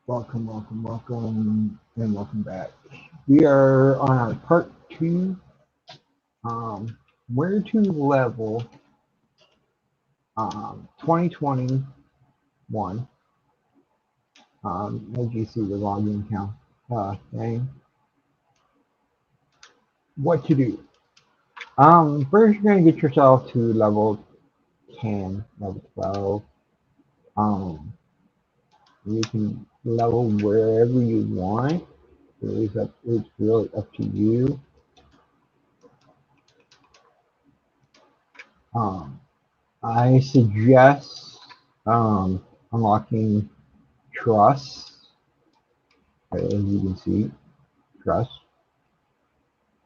Welcome, and welcome back. We are on our part two. Um, where to level 2021. As you see the login count thing. What to do? First you're gonna get yourself to level 10, level 12. Um, you can level wherever you want. It's really up to you. Um, I suggest unlocking trust. As you can see, trust.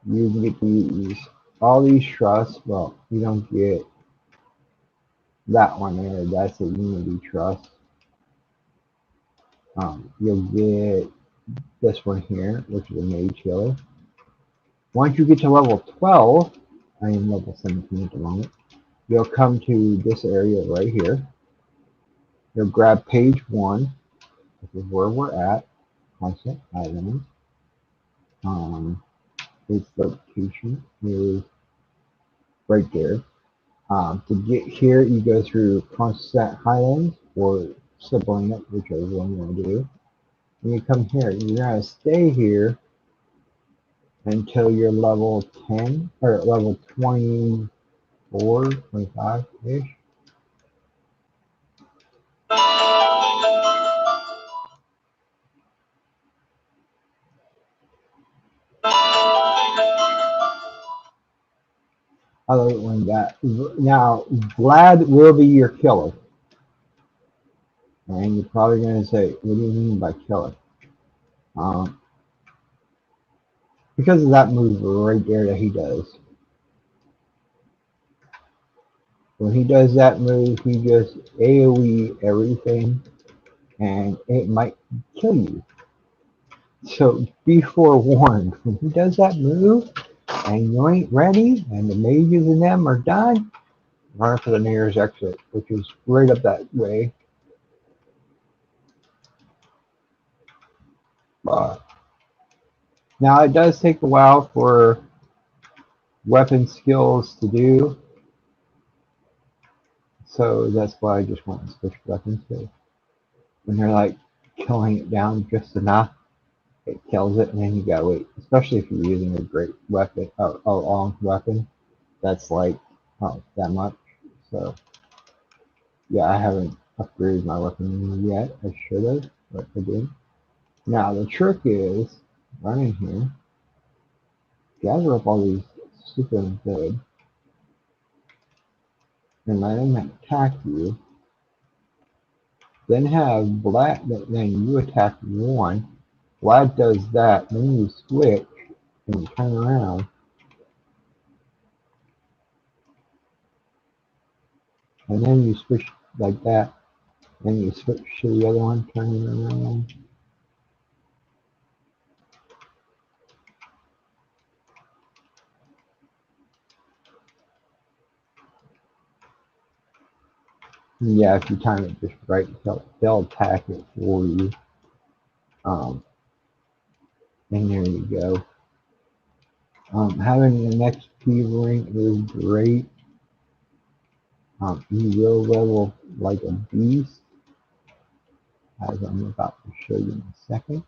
You can get to use all these trusts. Well, you don't get that one there. That's a unity trust. You'll get this one here, which is a mage healer. Once you get to level 12, I am level 17 at the moment, you'll come to this area right here. You'll grab page 1. This is where we're at. Constant items. Its location is right there. To get here, you go through Constant Highlands or Sibling it, whichever one you want to do. And you come here. You're going to stay here until you're level 10 or level 24, 25-ish. I love it when that. Now, Vlad will be your killer. And you're probably going to say, what do you mean by killer? Um, because of that move right there that he does. When he does that move, he just AoE everything, and it might kill you. So be forewarned. When he does that move, and you ain't ready, and the mages and them are done, run for the nearest exit, which is right up that way. But now it does take a while for weapon skills to do, so that's why I just want to switch weapons. So when they're like killing it down just enough, it kills it, and then you gotta wait. Especially if you're using a great weapon, a long weapon, that's like that much. So yeah, I haven't upgraded my weapon yet. I should have, but I didn't. Now the trick is running here, gather up all these super good, and let them attack you. Then have black. Then you attack one. Vlad does that. Then you switch and you turn around, and then you switch like that. Then you switch to the other one, turn it around. Yeah, if you time it just right, they'll attack it for you. Um, and there you go. Having an XP rank is great. You will level like a beast, as I'm about to show you in a second.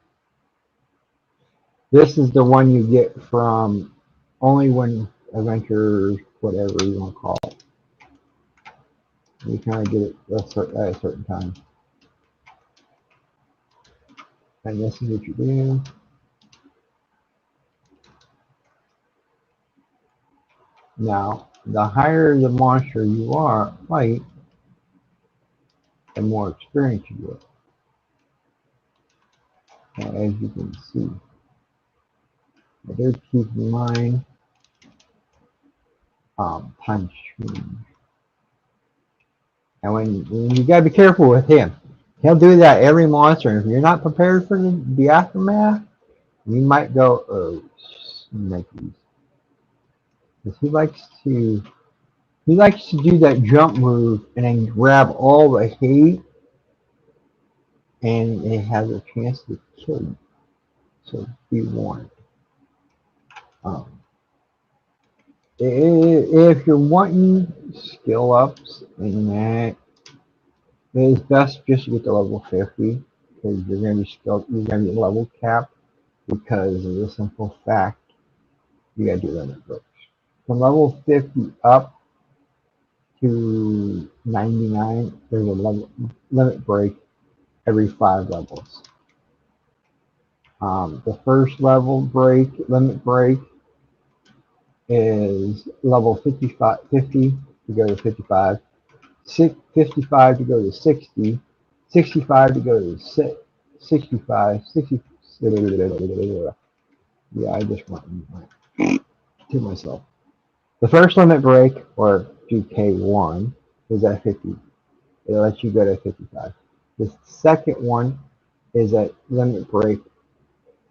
This is the one you get from only when adventurers, whatever you want to call it. You kind of get it at a certain time. And this is what you do. Now, the higher the monster you are, fight, the more experience you get. As you can see. But do keep in mind times change. And when you gotta be careful with him. He'll do that every monster, and if you're not prepared for the aftermath, you might go, oh, snickies. Because he likes to do that jump move and then grab all the hate and it has a chance to kill you. So be warned. Um, if you're wanting skill ups in that, it's best just to get to level 50 because you're gonna be level capped because of the simple fact you gotta do limit breaks. From level 50 up to 99, there's a limit break every 5 levels. The first limit break is level 55, 50 to go to 55, 55 to go to 60, 65 to go to 65, 60. Yeah, I just went to myself. The first limit break, or GK1, is at 50. It lets you go to 55. The second one is at limit break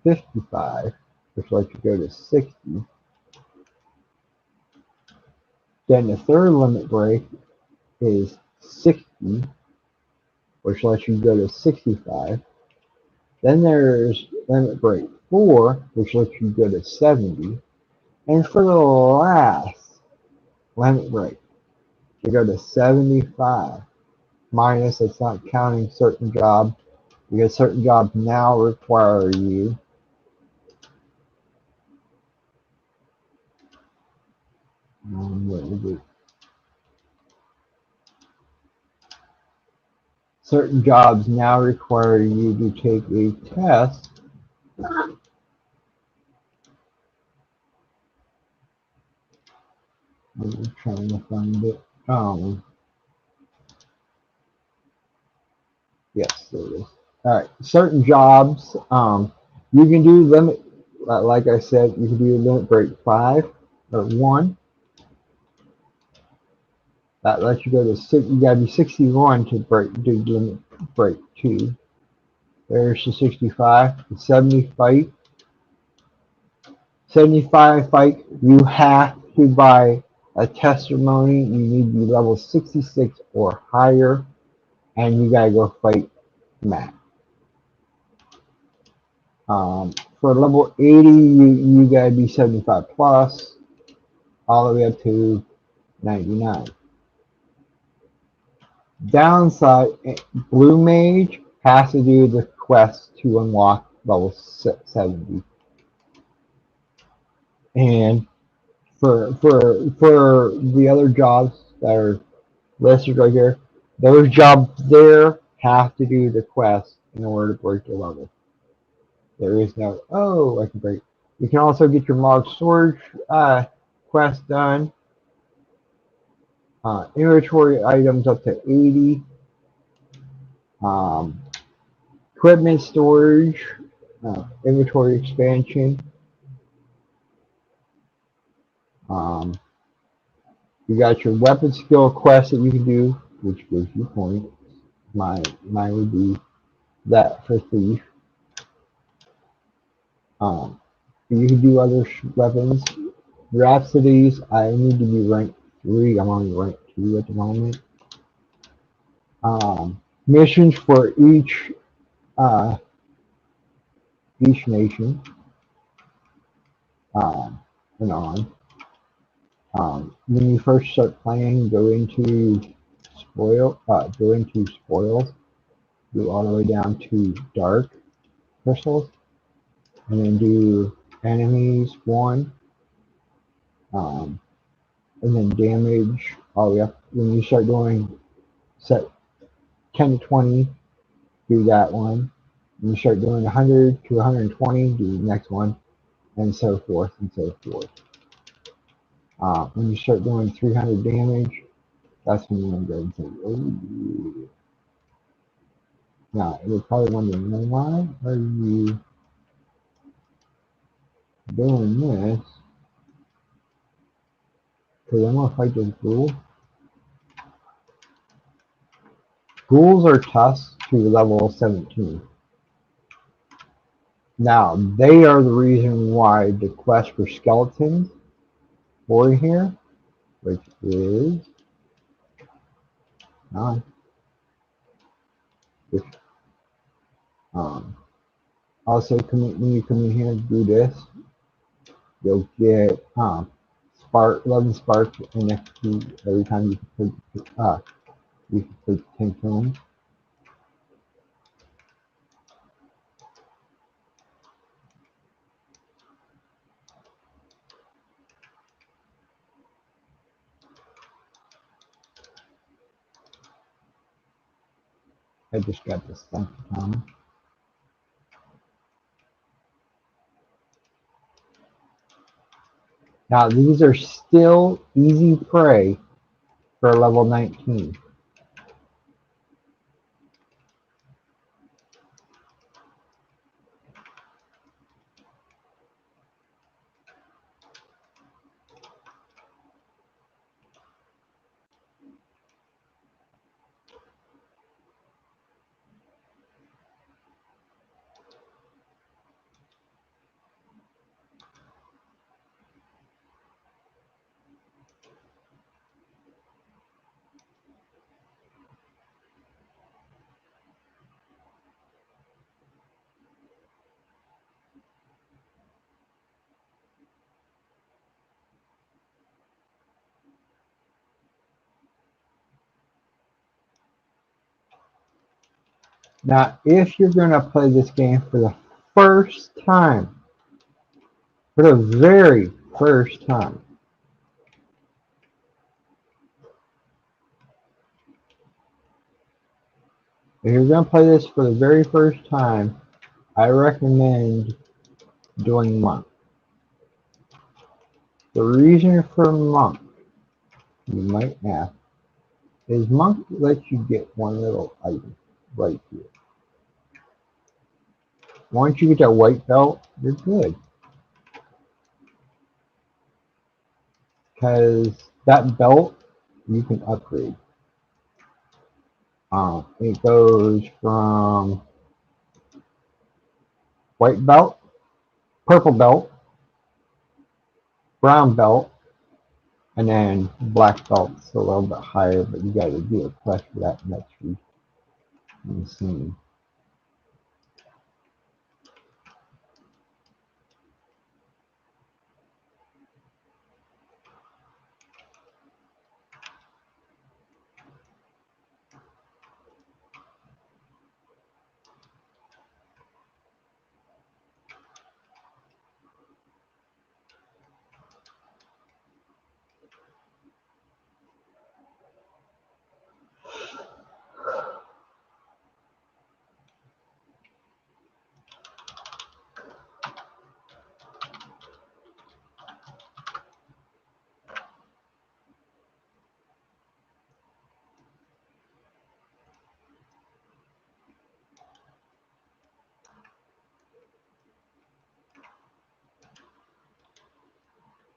55, which lets you go to 60. Then the third limit break is 60, which lets you go to 65. Then there's limit break 4, which lets you go to 70. And for the last limit break, you go to 75. Minus, it's not counting certain jobs, because certain jobs now require you what is it? Certain jobs now require you to take a test. I'm trying to find it. Yes, there it is. All right, certain jobs, you can do limit, like I said, you can do limit break 5 or 1. That lets you go to 6. You gotta be 61 to do limit break 2. There's the 65, the 70 fight. 75 fight, you have to buy a testimony. You need to be level 66 or higher, and you gotta go fight Matt. For level 80, you gotta be 75 plus, all the way up to 99. Downside, Blue Mage has to do the quest to unlock level 70. And for the other jobs that are listed right here, those jobs there have to do the quest in order to break the level. There is no, oh, I can break. You can also get your log storage quest done. Inventory items up to 80. Um, equipment storage, inventory expansion. Um, you got your weapon skill quest that you can do, which gives you points. Mine would be that for thief. You can do other weapons. Rhapsodies, I need to be rank 3. I'm only rank 2 at the moment. Missions for uh, each nation, and on. When you first start playing, go into spoils, go all the way down to dark crystals, and then do enemies 1, and then damage all the way up. When you start doing set 10 to 20, do that one. When you start doing 100 to 120, do the next one, and so forth and so forth. When you start doing 300 damage, that's when you want to go and say, oh, now you're probably wondering, well, why are you doing this? Because I'm going to fight this ghoul. Ghouls are tough to level 17. Now, they are the reason why the quest for skeletons for here, which is not, which Um, Also, when you come in here and do this, you'll get spark 11 sparks and XP every time you complete 10 kills. I just got this stuff. Now these are still easy prey for level 19. Now, if you're going to play this game for the first time, for the very first time, if you're going to play this for the very first time, I recommend doing Monk. The reason for Monk, you might ask, is Monk lets you get one little item right here. Once you get that white belt, you're good. Because that belt, you can upgrade. It goes from white belt, purple belt, brown belt, and then black belt's a little bit higher, but you got to do a quest for that next week. Insane.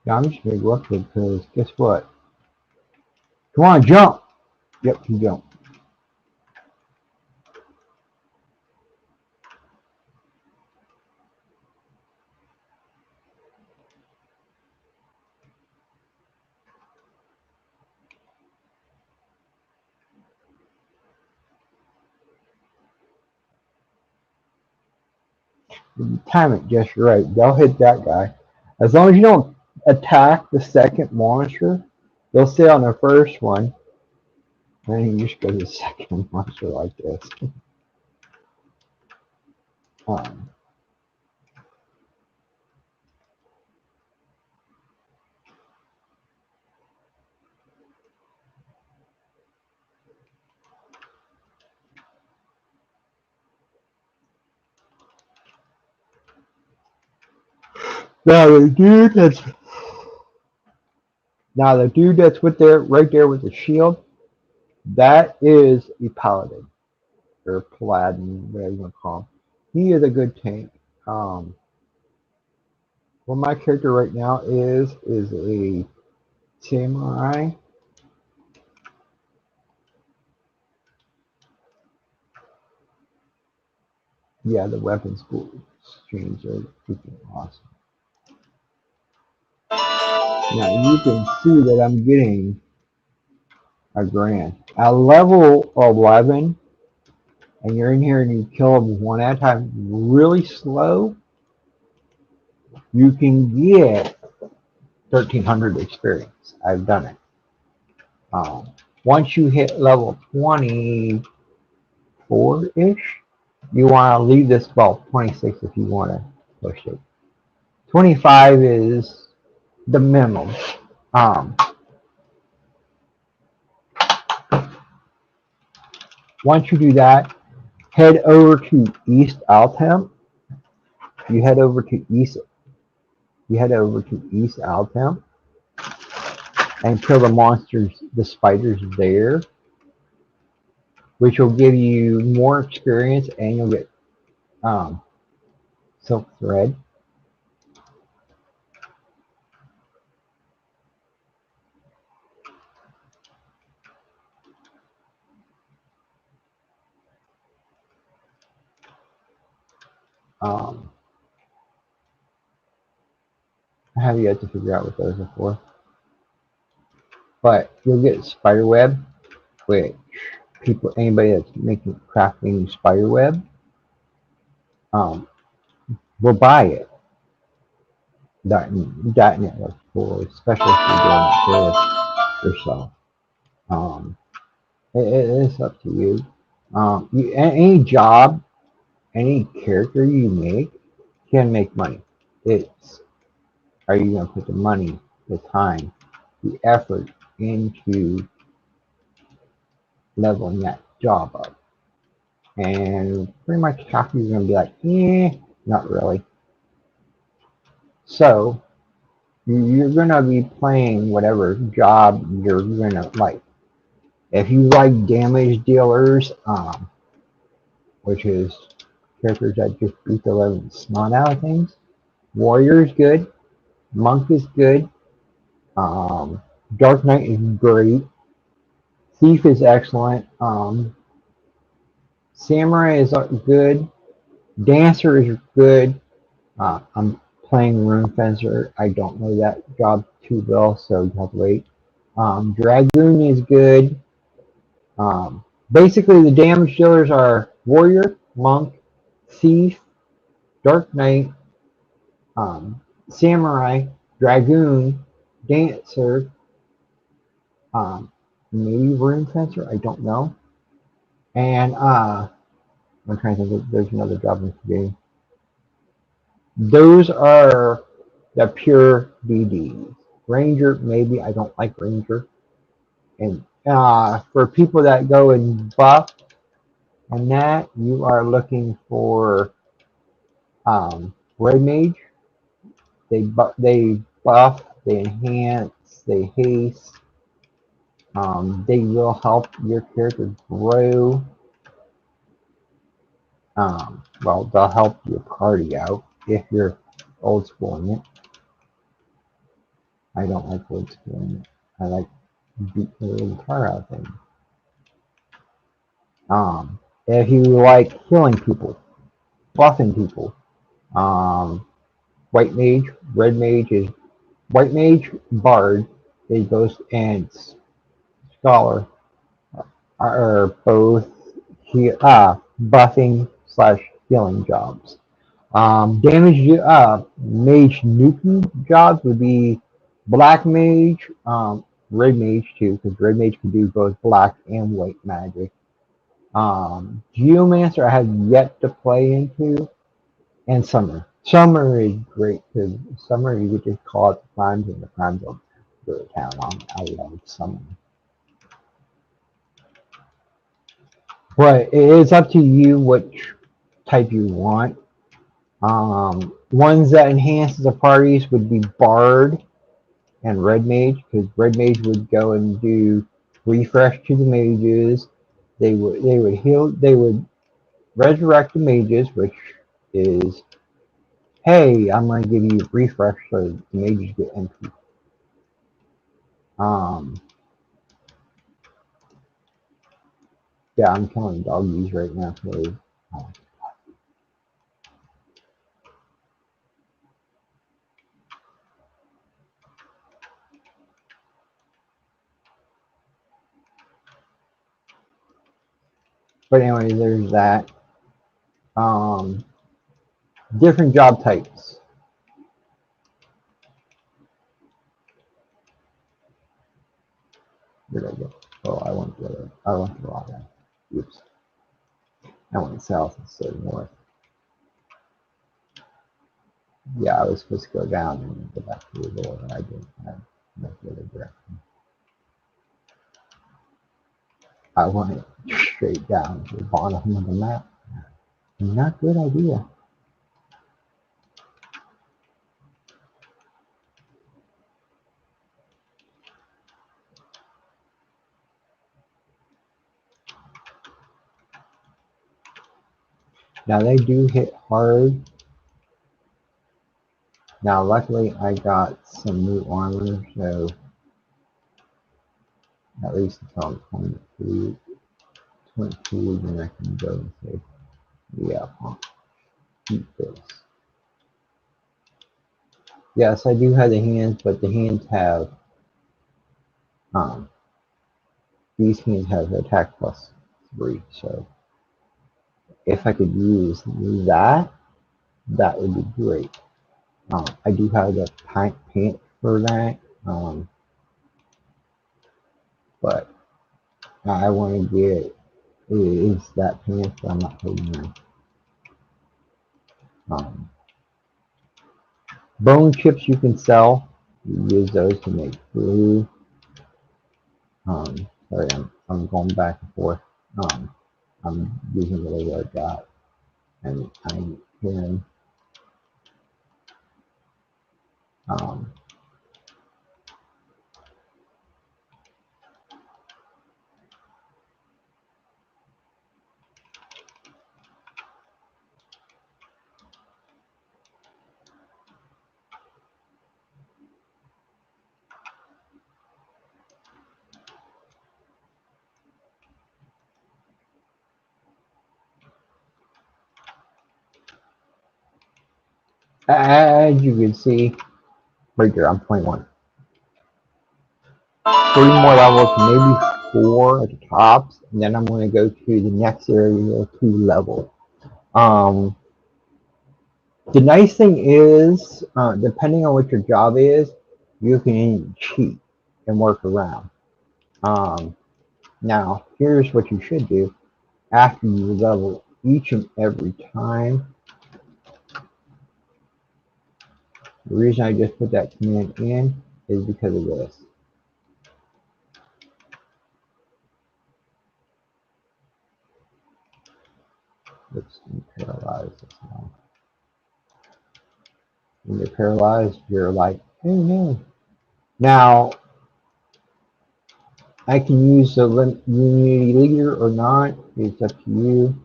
Yeah, I'm just gonna go up there because guess what? Come on, jump! Yep, you jump. You time it just right. They'll hit that guy. As long as you don't attack the second monster, they'll stay on the first one, and then you just go to the second monster like this. Um, now the dude that's with there right there with the shield, that is a paladin or paladin, whatever you want to call him. He is a good tank. Um, what my character right now is a samurai. Yeah, the weapon school exchange are freaking awesome. Now you can see that I'm getting a grand. At level 11, and you're in here and you kill them one at a time really slow, you can get 1,300 experience. I've done it. Once you hit level 24-ish, you want to leave this, well, 26 if you want to push it. 25 is the minimum. Um, Once you do that, head over to East Altem. You head over to East Altem and kill the monsters, the spiders there, which will give you more experience and you'll get um, silk thread. Um, I have yet to figure out what those are for, but you'll get spider web, which anybody that's making crafting spider web, um, will buy it. That was for, especially if you're doing it for yourself. Um, it's up to you. Any job, any character you make can make money. It's, are you going to put the money, the time, the effort into leveling that job up? And pretty much half of you are going to be like, not really. So you're going to be playing whatever job you're going to like. If you like damage dealers, which is characters that just beat the living snot out of things, warrior is good, monk is good, dark knight is great, thief is excellent, samurai is good, dancer is good. I'm playing rune fencer. I don't know that job too well, so you have to wait. Dragoon is good. Basically, the damage dealers are warrior, monk, thief, dark knight, samurai, dragoon, dancer, maybe rune fencer. I don't know. And I'm trying to think. There's another job in the game. Those are the pure BDs. Ranger, maybe. I don't like Ranger. And for people that go and buff and that, you are looking for Red Mage. They buff, they enhance, they haste. They will help your character grow. Well, they'll help your party out if you're old schooling it. I don't like old schooling it. I like beat the little tar out of things. If you like healing people, buffing people, white mage, red mage is white mage, bard is both, and scholar are both buffing slash healing jobs. Damage mage nuking jobs would be black mage, red mage too, because red mage can do both black and white magic. Geomancer I have yet to play into, and summer. Summer is great because summer you could just call it the crimes and the crimes will go to town on. I love summer. But it's up to you which type you want. Ones that enhances the parties would be Bard and Red Mage, because Red Mage would go and do refresh to the mages. They would heal. They would resurrect the mages, which is, hey, I'm going to give you refresh so the mages get MP. Um, yeah, I'm killing doggies right now. So, uh, But anyway, there's that. Um, different job types. Where did I go? Oh, I went to the wrong way. Oops. I went south instead of north. Yeah, I was supposed to go down and go back to the door, and I didn't. I went the other direction. I went straight down to the bottom of the map. Not a good idea. Now they do hit hard. Now luckily I got some new armor, so at least until I'm 22, then I can go and say, yeah, I'll keep this. Yes, I do have the hands, but the hands have, these hands have attack +3, so if I could use that, that would be great. I do have the paint for that, but I want to get is that pants that I'm not holding on. Bone chips you can sell. You use those to make glue. Sorry, I'm going back and forth. I'm using whatever I got, and I can. Um, as you can see, right there, I'm 21. 3 more levels, maybe 4 at the tops, and then I'm going to go to the next area, 2 level. The nice thing is, depending on what your job is, you can cheat and work around. Now, here's what you should do after you level each and every time. The reason I just put that command in is because of this. Let's paralyze this now. When you're paralyzed, you're like, oh no. Now, I can use the Unity leader or not. It's up to you.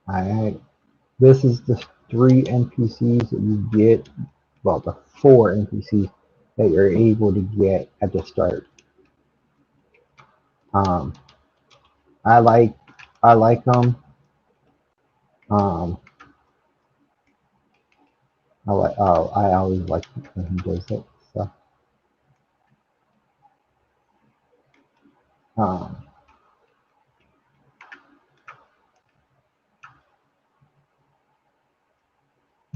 Alright. This is the 3 NPCs that you get. Well, the 4 NPCs that you're able to get at the start. I like them. I always like when he does that stuff. Um,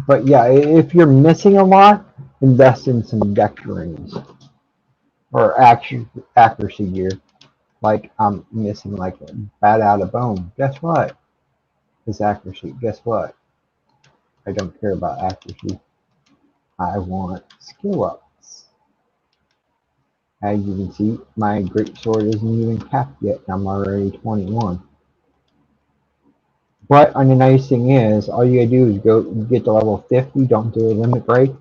but yeah, if you're missing a lot, invest in some deck rings or accuracy gear. Like I'm missing like a bat out of bone. Guess what? It's accuracy. Guess what? I don't care about accuracy. I want skill ups. As you can see, my great sword isn't even capped yet, and I'm already 21. But and the nice thing is, all you gotta do is go get to level 50, don't do a limit break,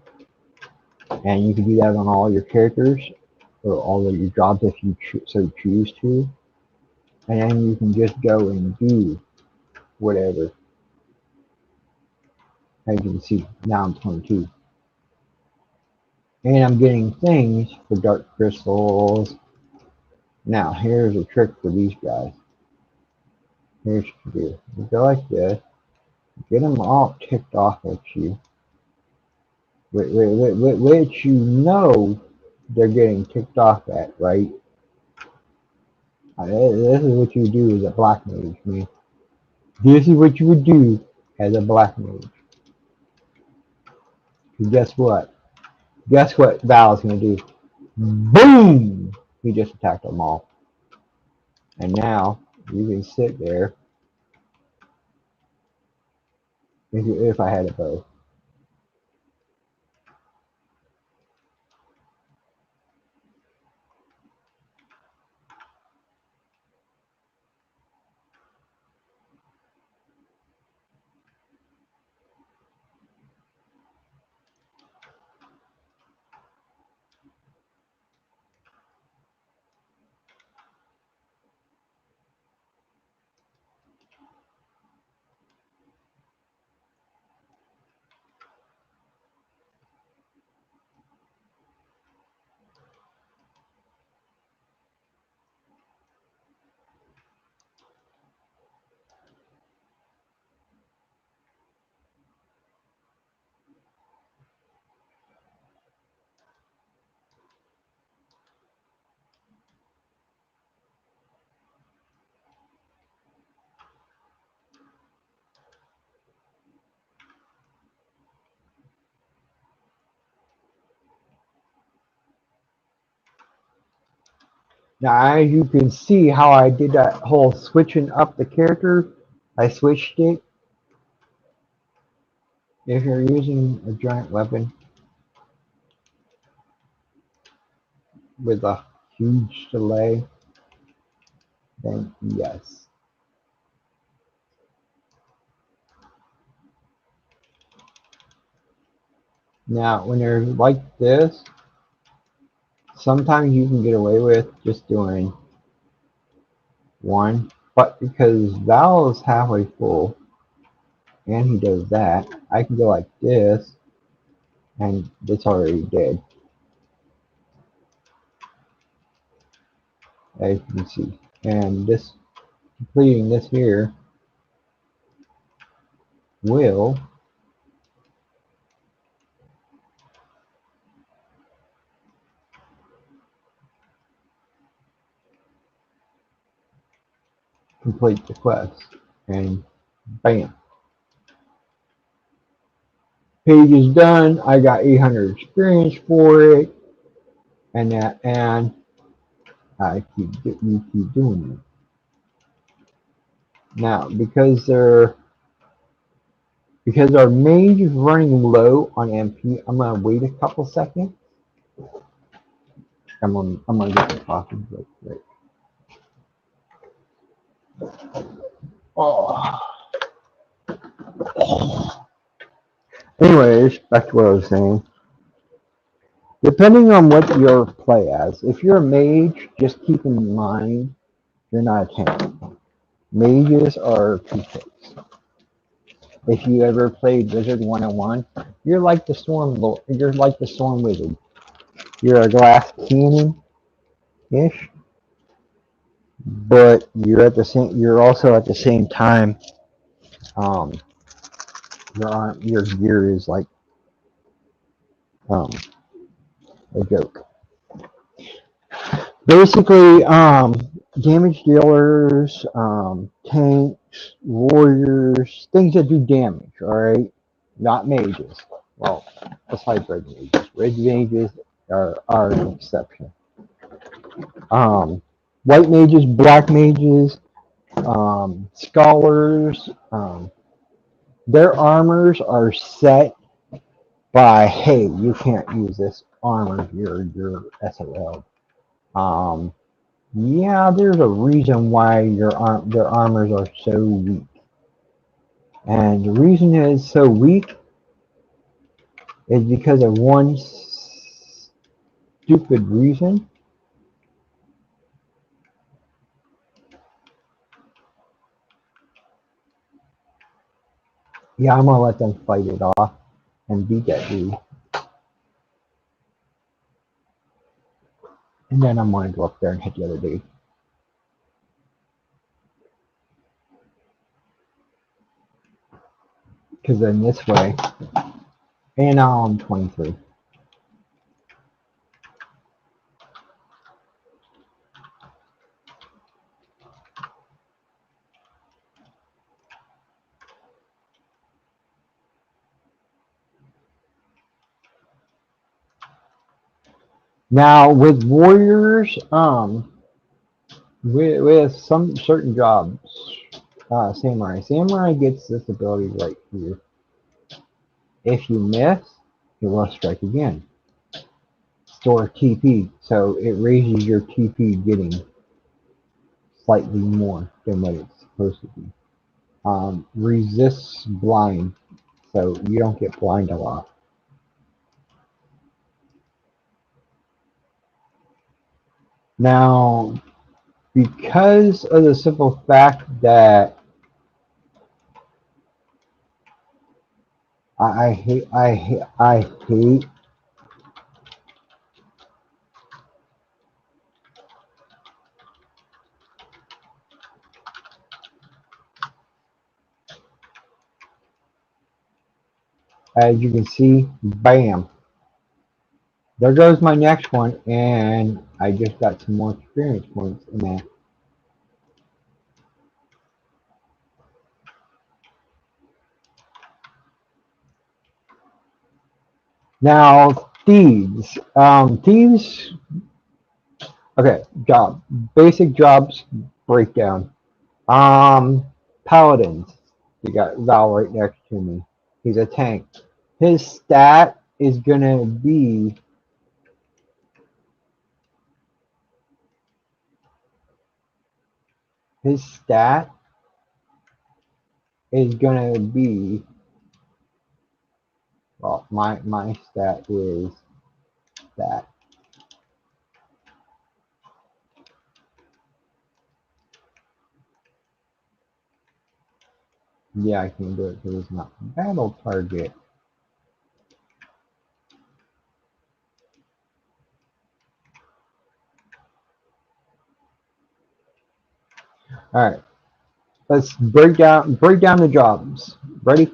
and you can do that on all your characters or all of your jobs if you so choose to, and then you can just go and do whatever. As you can see, now I'm 22. And I'm getting things for dark crystals. Now, here's a trick for these guys. Here's what you do. You go like this, get them all ticked off at you, which you know they're getting ticked off at, right? This is what you do as a black mage, man. This is what you would do as a black mage. And guess what? Guess what Val's gonna do? Boom! He just attacked them all. And now you can sit there if I had a bow. Now, as you can see how I did that whole switching up the character, I switched it. If you're using a giant weapon with a huge delay, then yes. Now, when you're like this, sometimes you can get away with just doing one, but because Val is halfway full and he does that, I can go like this and it's already dead, as you can see. And this completing this here will complete the quest. And bam, page is done. I got 800 experience for it, and I you keep doing it. Now, because our mage is running low on MP, I'm gonna wait a couple seconds. I'm gonna get the coffee real quick. Oh. Anyways, back to what I was saying. Depending on what your play as, if you're a mage, just keep in mind you're not a tank. Mages are two-faced. If you ever played Wizard 101, you're like the storm wizard. You're a glass cannon ish, but you're also at the same time um your gear is like um a joke. Basically, damage dealers, tanks, warriors, things that do damage, alright? Not mages. Well, besides red mages. Red mages are an exception. White mages, black mages, scholars, their armors are set by, hey, you can't use this armor, you're SOL. Yeah, there's a reason why their armors are so weak. And the reason it's so weak is because of one stupid reason. Yeah, I'm gonna let them fight it off and beat that dude. And then I'm gonna go up there and hit the other dude. Because then this way, and now I'm 23. Now with warriors, with some certain jobs, samurai gets this ability right here. If you miss, it will strike again. Store TP, so it raises your TP getting slightly more than what it's supposed to be. Resists blind, so you don't get blind a lot. Now, because of the simple fact that I hate as you can see, bam, there goes my next one, and I just got some more experience points in that. Now, thieves, okay, basic jobs breakdown. Um, Paladins, you got Val right next to me. He's a tank. His stat is gonna be his stat is gonna be well, my stat is that. Yeah, I can do it because it's not battle target. All right, let's break down the jobs. Ready?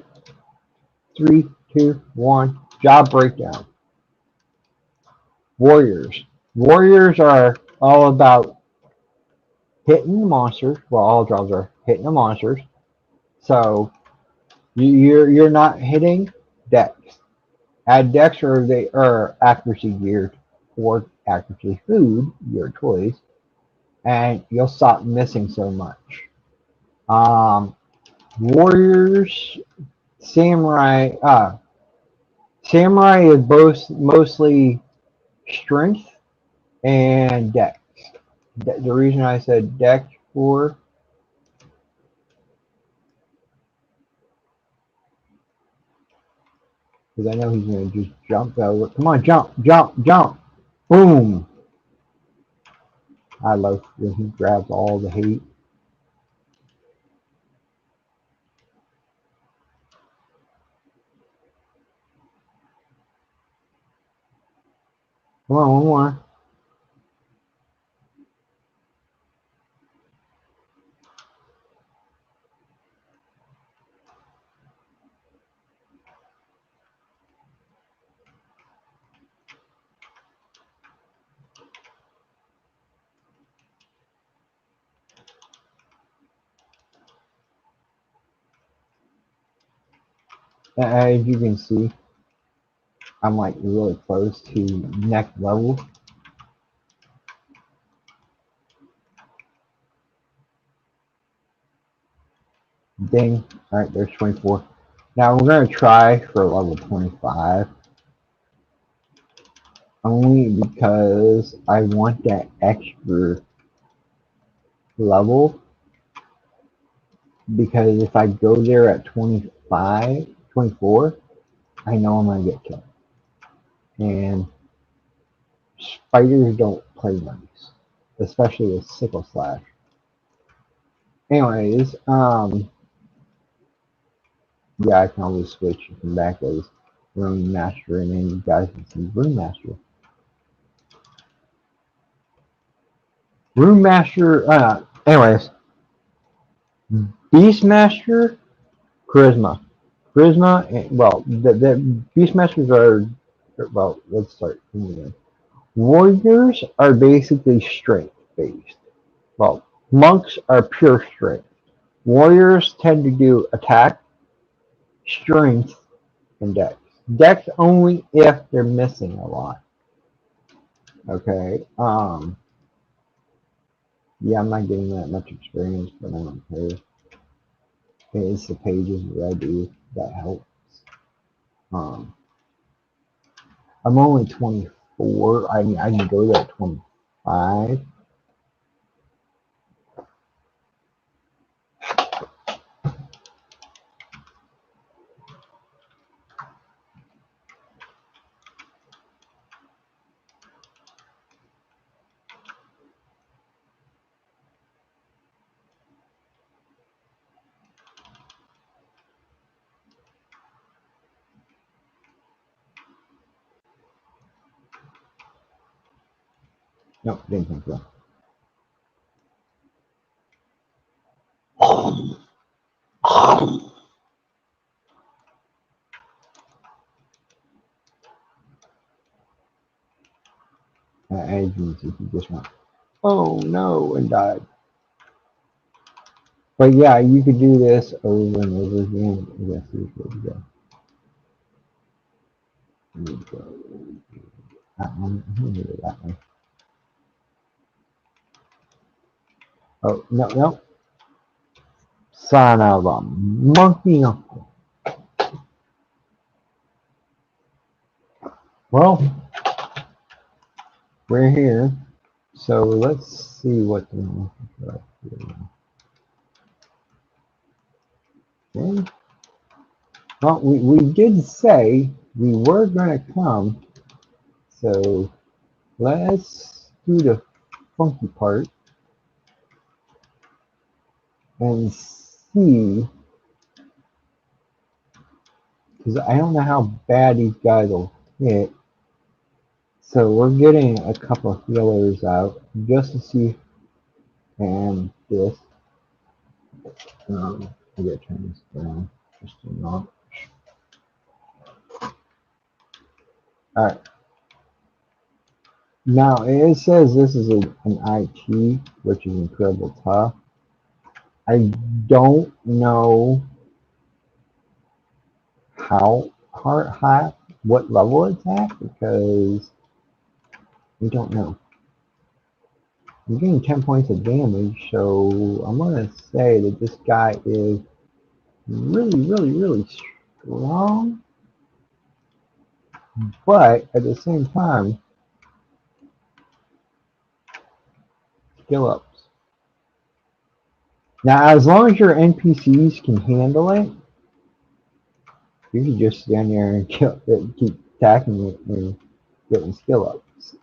Three, two, one. Job breakdown. Warriors. Warriors are all about hitting the monsters. Well, all jobs are hitting the monsters. So you're not hitting dex. Add dex or they are accuracy geared or accuracy food, your choice, and you'll stop missing so much. Um, Warriors, samurai. Samurai is both mostly strength and dex. The reason I said dex for because I know he's gonna just jump over. Come on, jump, jump, jump! Boom! I love when he grabs all the hate. Come on, one more. As you can see, I'm like really close to next level. Ding. Alright, there's 24. Now we're going to try for level 25. Only because I want that extra level. Because if I go there at 25, 24, I know I'm going to get killed. And spiders don't play nice. Especially with sickle slash. Anyways, yeah, I can always switch and come back as Rune Master, and then you guys can see Rune Master. Rune Master, anyways, Beastmaster, Charisma. Charisma, well, the Beastmasters are, well, let's start from the beginning. Warriors are basically strength based. Well, monks are pure strength. Warriors tend to do attack, strength, and dex. Dex only if they're missing a lot. Okay. Yeah, I'm not getting that much experience, but I don't care. It's the pages that I do that helps. Um, I'm only 24. I mean, I can go to 25. No, didn't think so. Agency, he just went, oh no, and died. But yeah, you could do this over and over again. Yes, here's where to go. Here we go. That one, that one. Oh, no, no. Son of a monkey uncle. Well, we're here. So let's see what the okay. Well, we did say we were going to come. So let's do the funky part and see. Because I don't know how bad these guys will hit. So we're getting a couple of healers out just to see. And this. I gotta turn this down just a notch. Alright. Now it says this is an IT, which is incredible tough. I don't know how high, what level it's at because we don't know. I'm getting 10 points of damage, so I'm gonna say that this guy is really strong, but at the same time, skill ups. Now, as long as your NPCs can handle it, you can just stand there and kill it, keep attacking it and getting skill ups.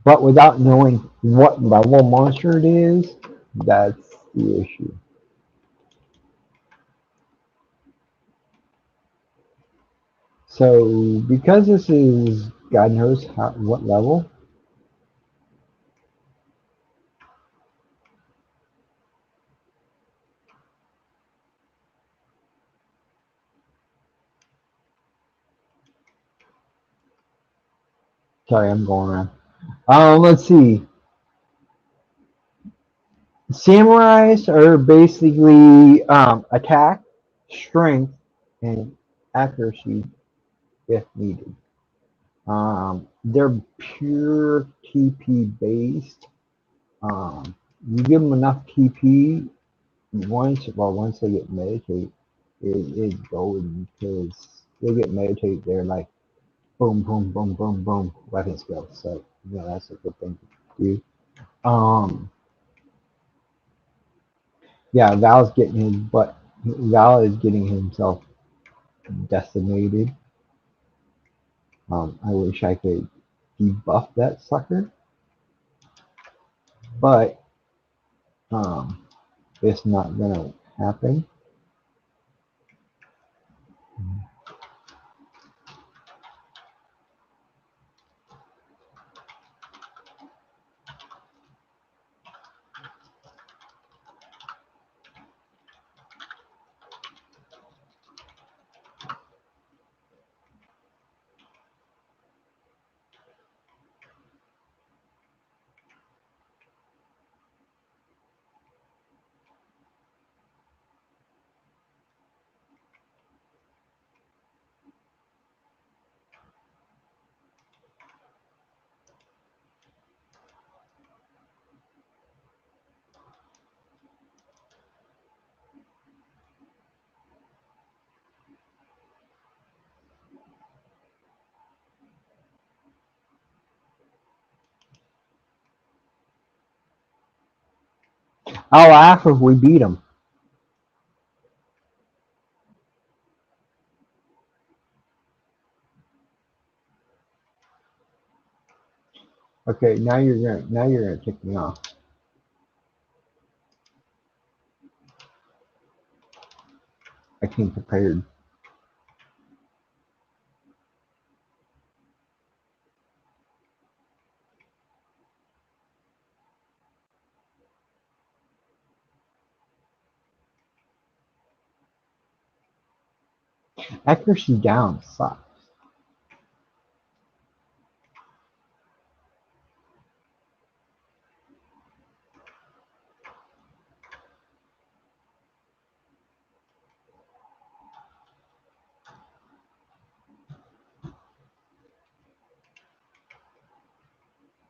But without knowing what level monster it is, that's the issue. So because this is God knows what level. Sorry, I'm going around. Let's see. Samurais are basically attack, strength, and accuracy if needed. They're pure TP based. You give them enough TP once they get meditate, it is golden because they get meditate. They're like boom, weapon skill. So that's a good thing to do. Um, yeah, Val is getting himself decimated. I wish I could debuff that sucker, but um, it's not gonna happen. I'll laugh if we beat them. Okay, now you're gonna tick me off. I came prepared. Accuracy down sucks.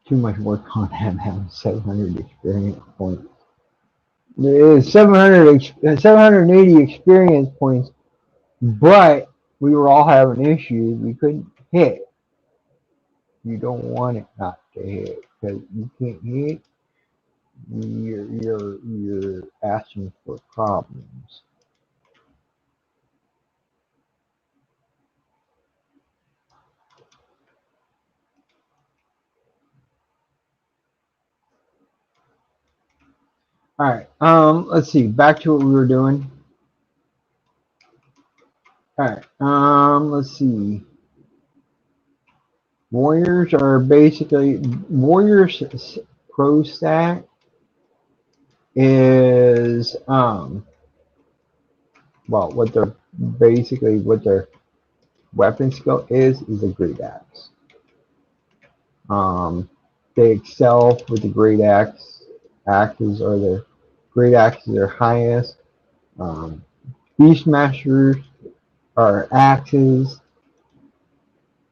Too much work on him having 700 experience points. There is 780 experience points, but we were all having issues. We couldn't hit. You don't want it not to hit because you can't hit. You're asking for problems. All right. Let's see. Back to what we were doing. All right. Let's see. Warriors are basically Warriors pro stack is well what their weapon skill is a great axe. Um, they excel with the great axe. Axes are their great axes are highest. Um, Beastmasters are axes.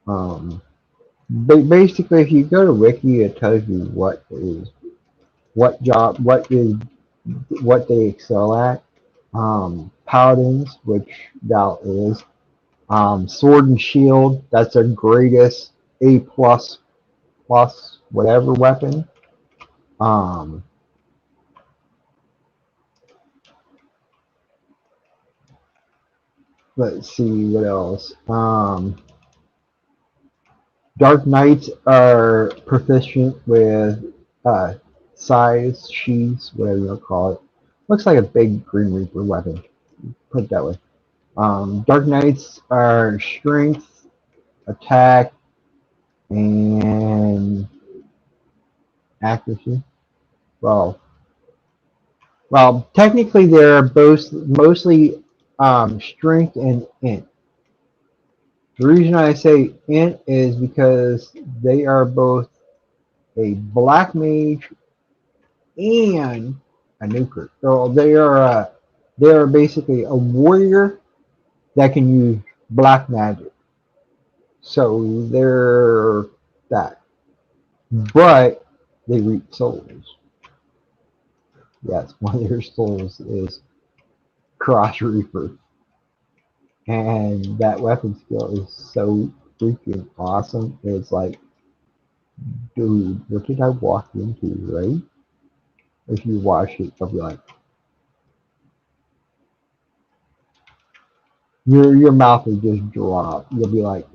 Um, basically, if you go to Wiki, it tells you what they excel at. Paladins, which Val is. Sword and shield, that's their greatest A plus whatever weapon. Um, let's see what else. Dark Knights are proficient with size, sheaths, whatever you want to call it. Looks like a big Green Reaper weapon. Put it that way. Dark Knights are strength, attack, and accuracy. Well, technically they're both mostly strength and int. The reason I say int is because they are both a black mage and a nuker. So they are basically a warrior that can use black magic. So they're that, but they reap souls. Yes, one of their souls is Cross Reaper, and that weapon skill is so freaking awesome. It's like, dude, what did I walk into, right? If you watch it, you'll be like, your mouth will just drop. You'll be like,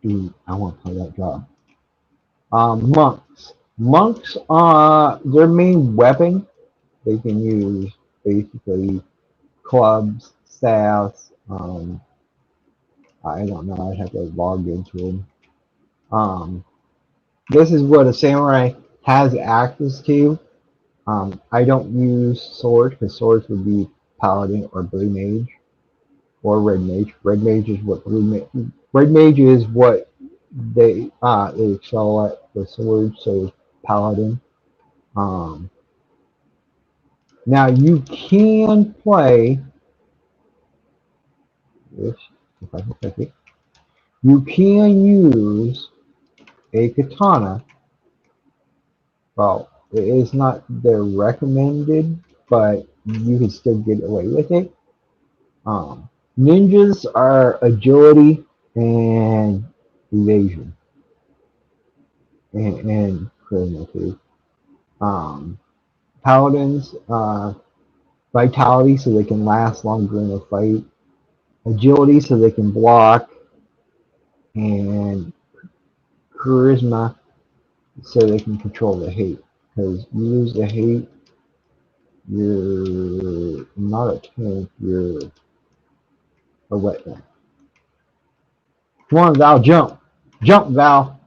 dude, I want to play that job. Monks, their main weapon, they can use basically clubs, staffs. I don't know. I have to log into them. Um, this is what a samurai has access to. I don't use swords because swords would be paladin or blue mage or red mage. Red mage is what they excel at with swords. So is paladin. Um, Now you can play this if I can click it. You can use a katana. Well, it is not the recommended, but you can still get away with it. Ninjas are agility and evasion and charisma too. Um, Paladins, vitality so they can last longer in a fight, agility so they can block, and charisma so they can control the hate. Because you lose the hate, you're not a tank, you're a wetback. Come on, Val, jump. Jump, Val.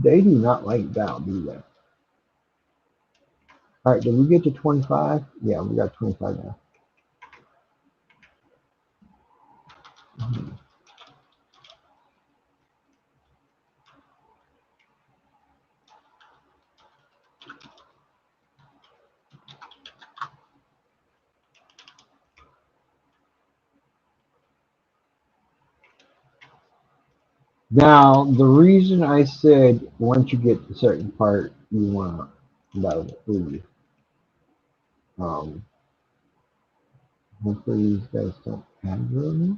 They do not like Val, do they? All right, did we get to 25? Yeah, we got 25 now. Now, the reason I said once you get to a certain part, you want to level 3. Um, hopefully these guys don't aggro me.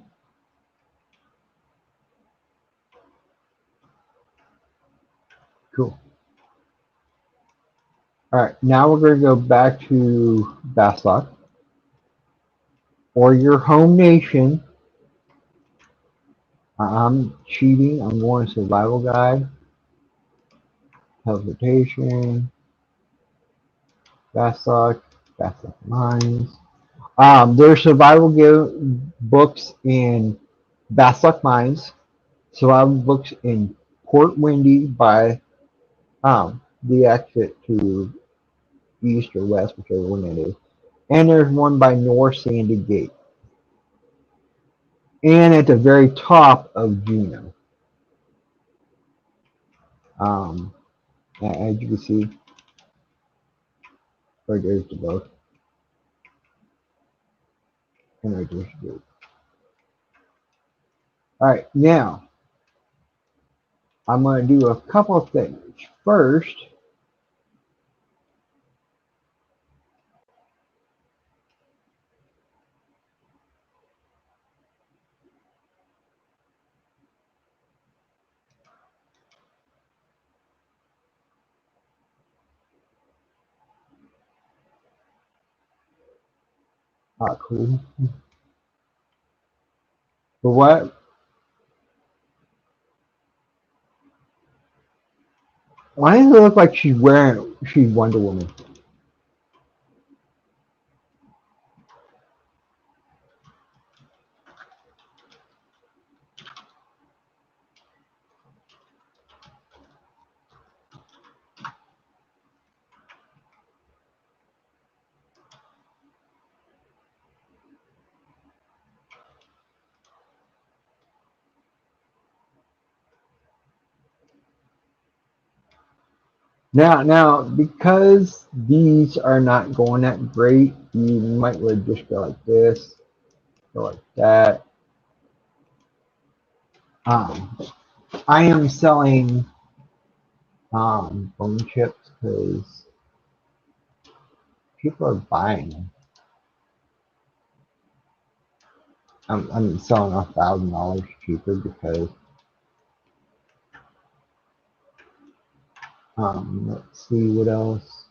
Cool. All right, now we're going to go back to Baslock or your home nation. I'm cheating. I'm going to survival guide, teleportation, Baslock, Baslock mines. There's survival books in Baslock mines, survival books in Port Windy by the exit to east or west, whichever one it is. And there's one by North Sandy Gate. And at the very top of Juneau. Um, as you can see, right there's the boat. And right there's the boat. Alright, now I'm going to do a couple of things. First, cool. But what? Why does it look like she's Wonder Woman? Now, because these are not going that great, you might want to just go like this, go like that. Um, I am selling bone chips because people are buying them. I'm selling $1,000 cheaper because let's see what else.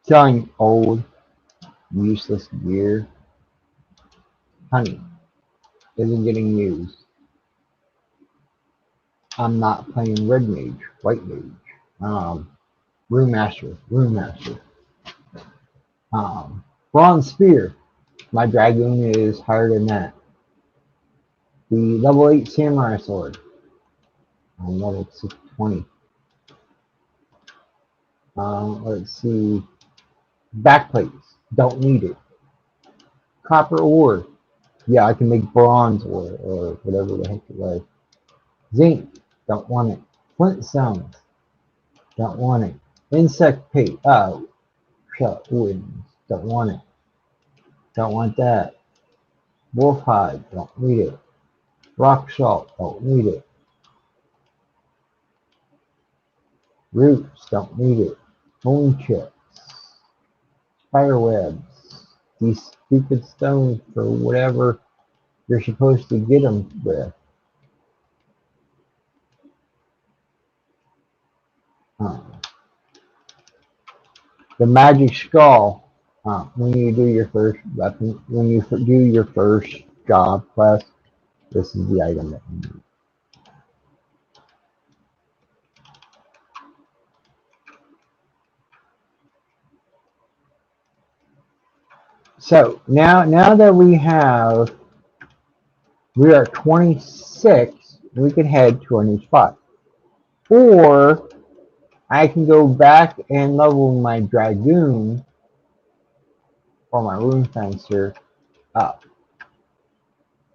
Selling old useless gear. Honey isn't getting used. I'm not playing red mage, white mage. Room master, room master. Um, bronze spear. My dragoon is higher than that. The level 8 samurai sword. I'm level 620. Let's see. Backplates. Don't need it. Copper ore. Yeah, I can make bronze ore or whatever the heck it was. Zinc. Don't want it. Flint stones. Don't want it. Insect paste. Shut woods. Don't want it. Don't want that. Wolf hide. Don't need it. Rock salt. Don't need it. Roots. Don't need it. Bone chips. Spider webs. These stupid stones for whatever you're supposed to get them with. Uh, the magic skull. When you do your first weapon, when you do your first job quest, this is the item that you need. So now that we are 26, we can head to our new spot. Or I can go back and level my dragoon or my rune fencer up.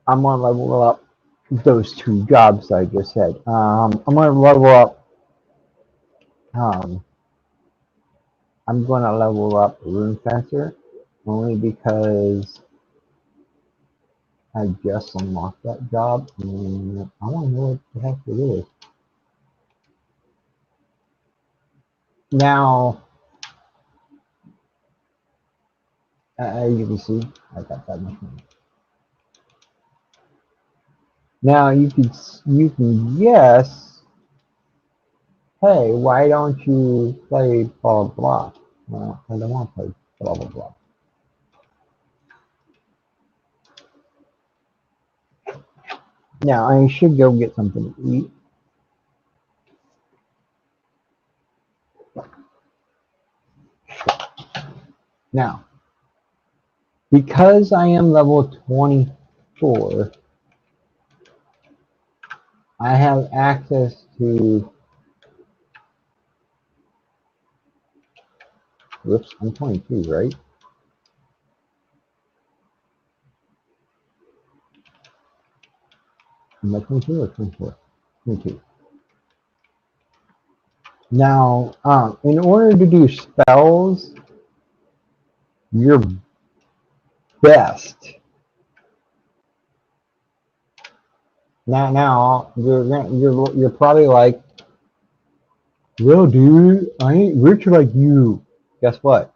I'm gonna level up those two jobs I just said. I'm gonna level up. Um, I'm gonna level up rune fencer only because I just unlocked that job and I want to know what the heck it is. Now, as you can see, I got that much money. Now you can guess, hey, why don't you play blah blah? Well, I don't want to play blah blah blah. Now I should go get something to eat. Now, because I am level 24, I have access to. Whoops, I'm 22, right? Am I 22 or 24? 22. Now, in order to do spells, your best. Now you're probably like, well, dude, I ain't rich like you. Guess what?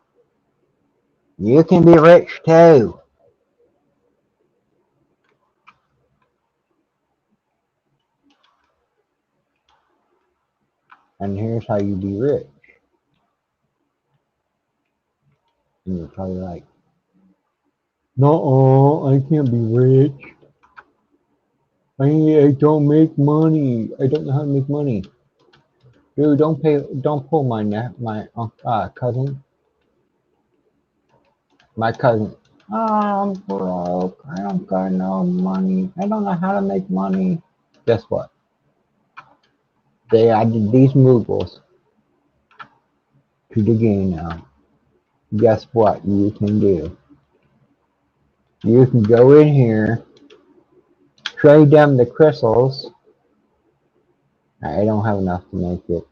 You can be rich too. And here's how you be rich. And you're probably like, no, I can't be rich. I don't make money. I don't know how to make money. Dude, don't pull my cousin. My cousin. Oh, I'm broke. I don't got no money. I don't know how to make money. Guess what? They added these moogles to the game now. Guess what you can do? You can go in here, trade them the crystals. I don't have enough to make it.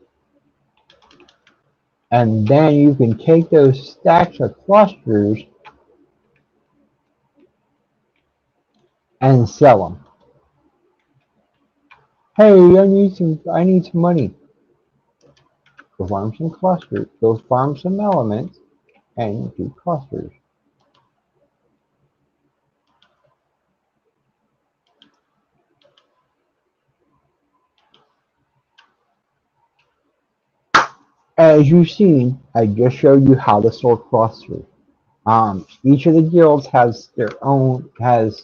And then you can take those stacks of clusters and sell them. Hey, I need some money. Go farm some clusters. Go farm some elements and do clusters. As you've seen, I just showed you how to sort clusters. Each of the guilds has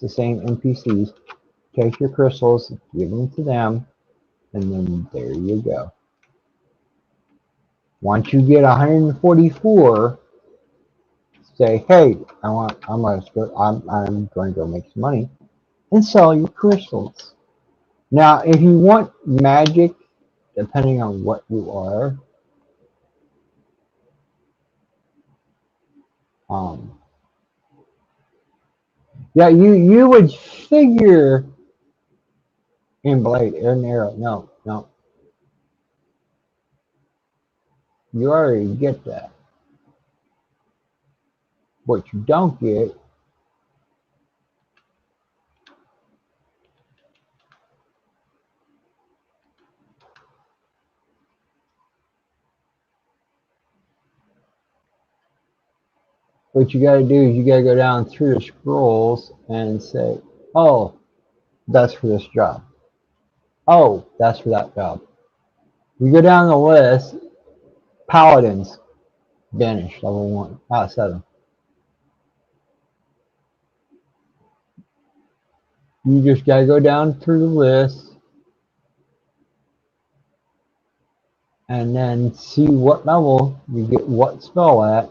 the same NPCs. Take your crystals, give them to them, and then there you go. Once you get 144, say, hey, I'm going to go make some money and sell your crystals. Now, if you want magic, depending on what you are, um, yeah, you would figure in blade and arrow. No, you already get that. What you don't get, what you got to do is you got to go down through the scrolls and say, oh, that's for this job. Oh, that's for that job. You go down the list, paladins vanish level 1 out of 7. You just got to go down through the list and then see what level you get what spell at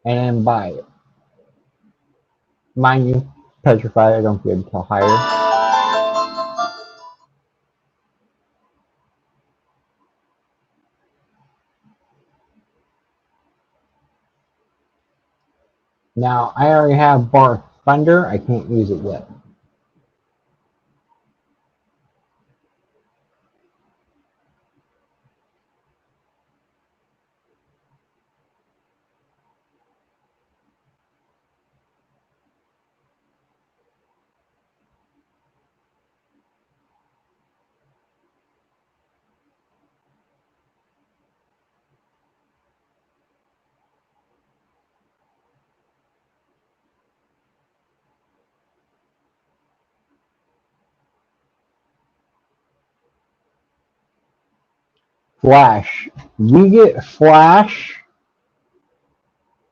and then buy it. Mind you, petrified I don't get until higher. Now I already have bar thunder, I can't use it yet. Flash. We get flash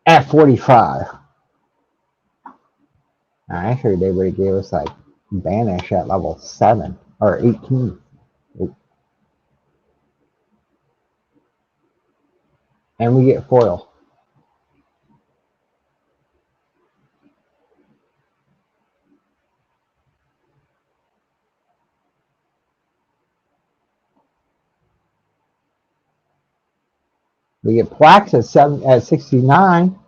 at 45. I heard they would have gave us like banish at level 7 or 18. And we get foil. We get plaques at 69.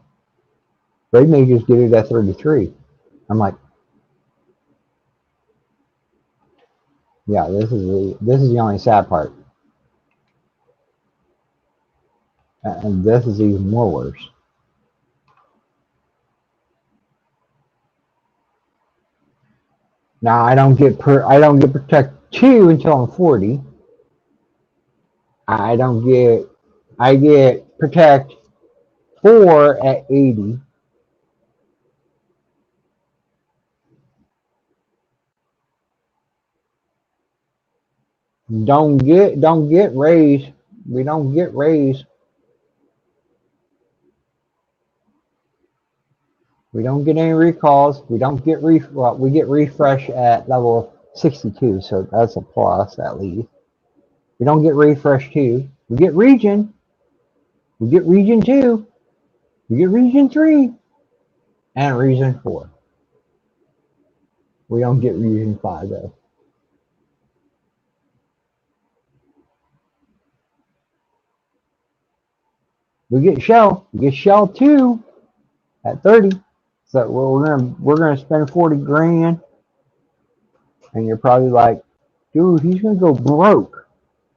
They may just get it at 33. I'm like, yeah, this is the only sad part. And this is even more worse. Now I don't get protect 2 until I'm 40. I get protect 4 at 80. Don't get raised. We don't get raised. We don't get any recalls. We don't get we get refresh at level 62, so that's a plus at least. We don't get refresh 2. We get region. We get region 2. We get region 3 and region 4. We don't get region 5 though. We get shell. We get shell 2 at 30. So we're gonna spend 40 grand, and you're probably like, dude, he's gonna go broke.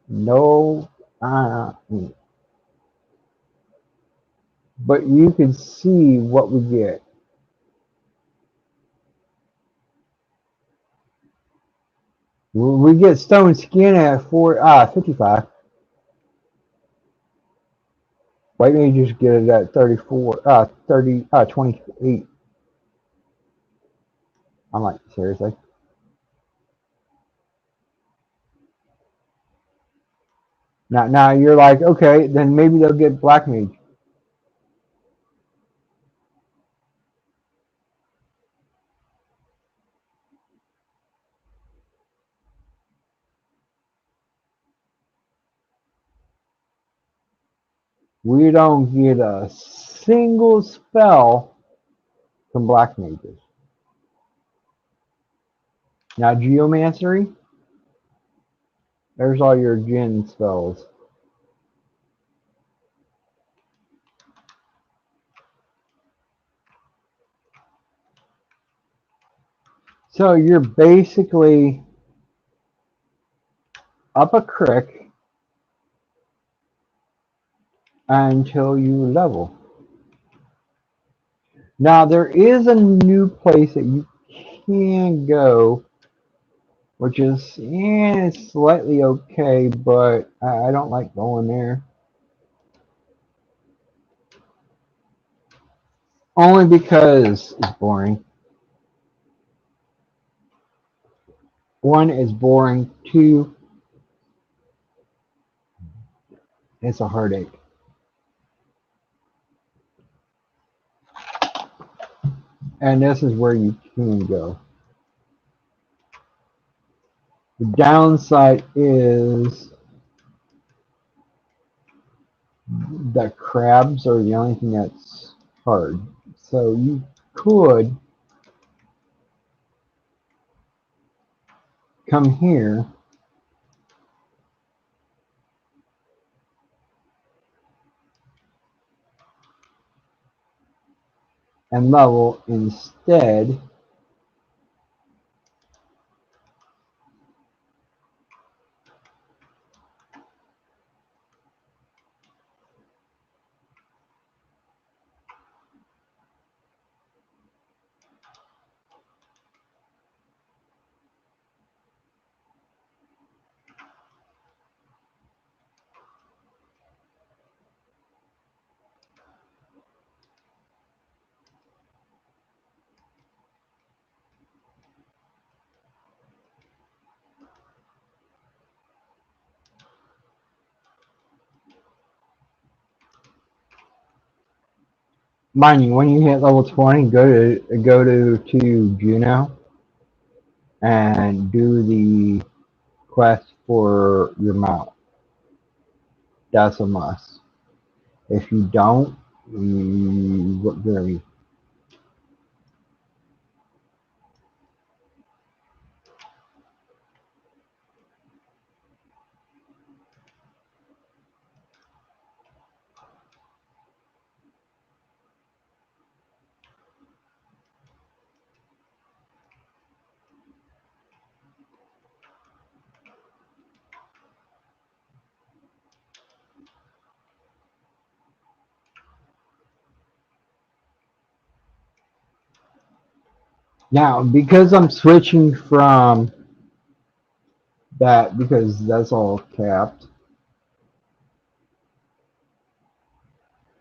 No, but you can see what we get. We get stone skin at 55. Why don't you just get it at 34, 28? I'm like, seriously? Now you're like, okay, then maybe they'll get black mage. We don't get a single spell from black mages. Now geomancy, there's all your djinn spells. So you're basically up a crick until you level. Now there is a new place that you can go, which is slightly okay, but I don't like going there. Only because it's boring. One is boring. Two, it's a heartache. And this is where you can go. The downside is the crabs are the only thing that's hard. So you could come here and level instead. Mind you, when you hit level 20, go to Juno and do the quest for your mount. That's a must. If you don't, you look dirty. Now, because I'm switching from that, because that's all capped,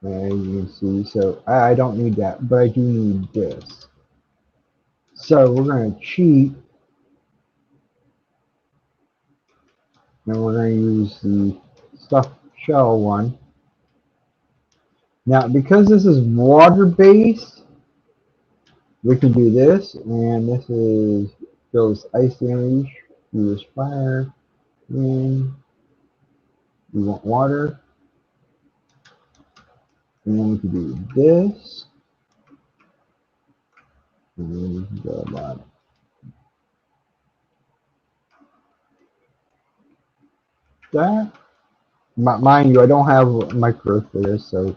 as you can see, so I don't need that, but I do need this. So we're going to cheat, and we're going to use the stuffed shell one. Now, because this is water-based, we can do this, and this is goes ice damage, use fire, and we want water, and then we can do this, and then we can go about that. Mind you, I don't have a micro for this, so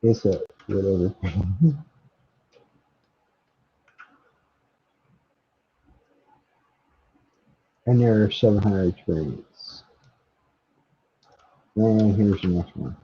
it's a whatever. And there are 700 experience. And here's the next one.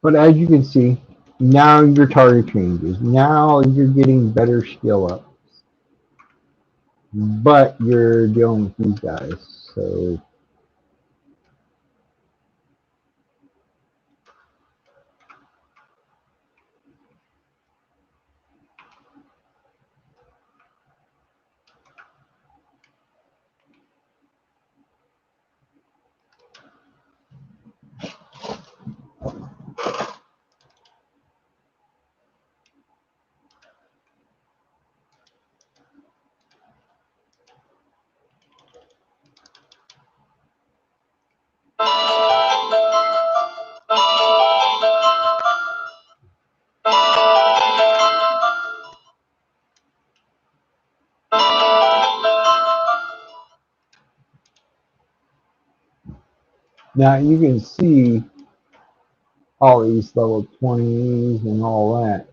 But as you can see, now your target changes. Now you're getting better skill up, but you're dealing with these guys. Now you can see all these level 20s and all that.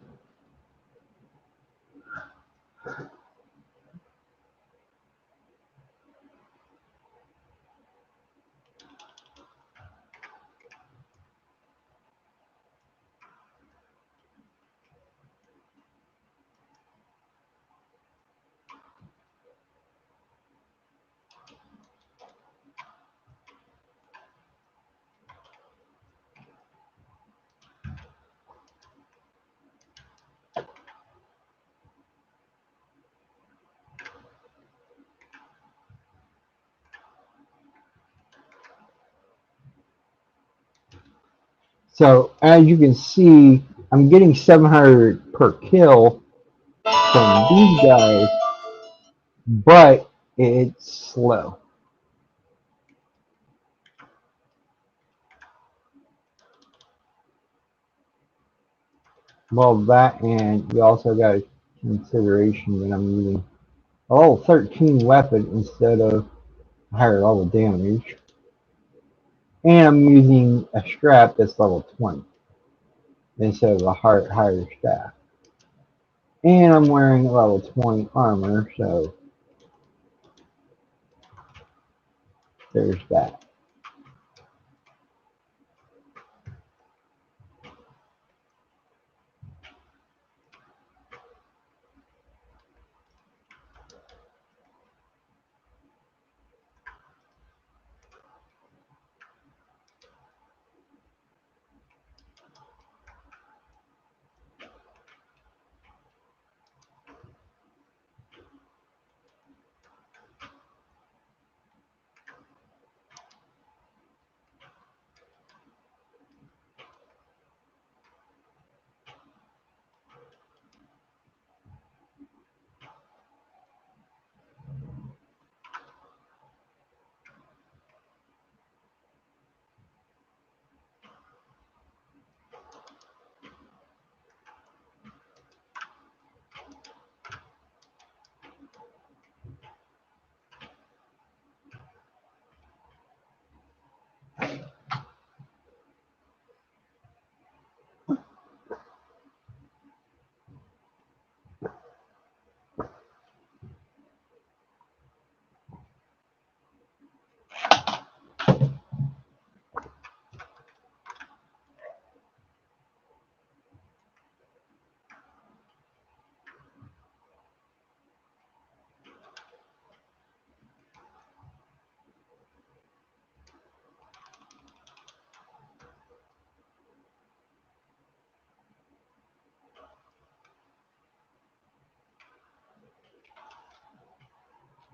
So as you can see, I'm getting 700 per kill from these guys, but it's slow. Well, that and you also got consideration that I'm using a level 13 weapon instead of higher level damage, and I'm using a strap that's level 20 instead of a higher staff. And I'm wearing level 20 armor, so there's that.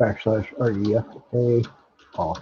Backslash REFA off.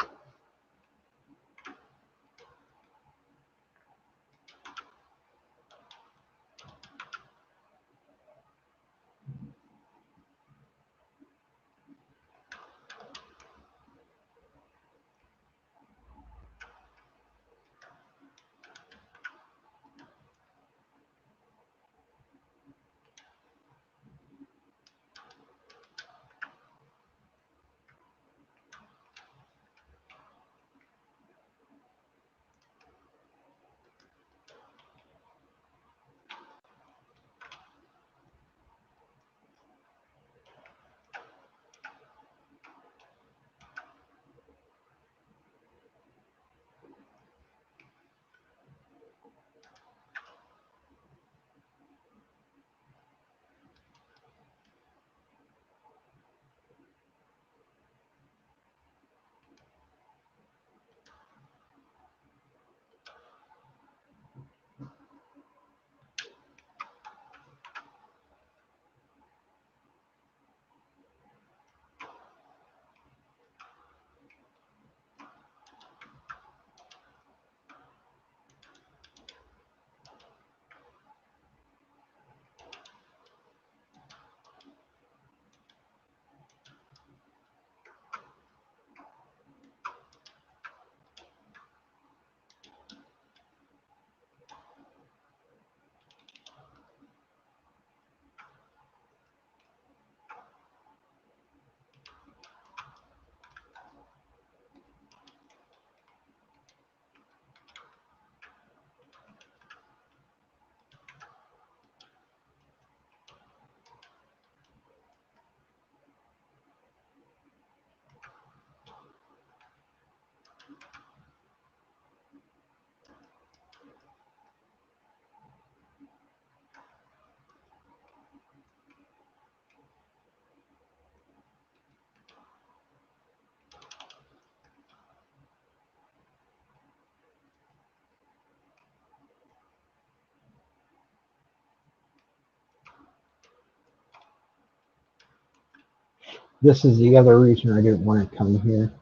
this is the other reason I didn't want to come here.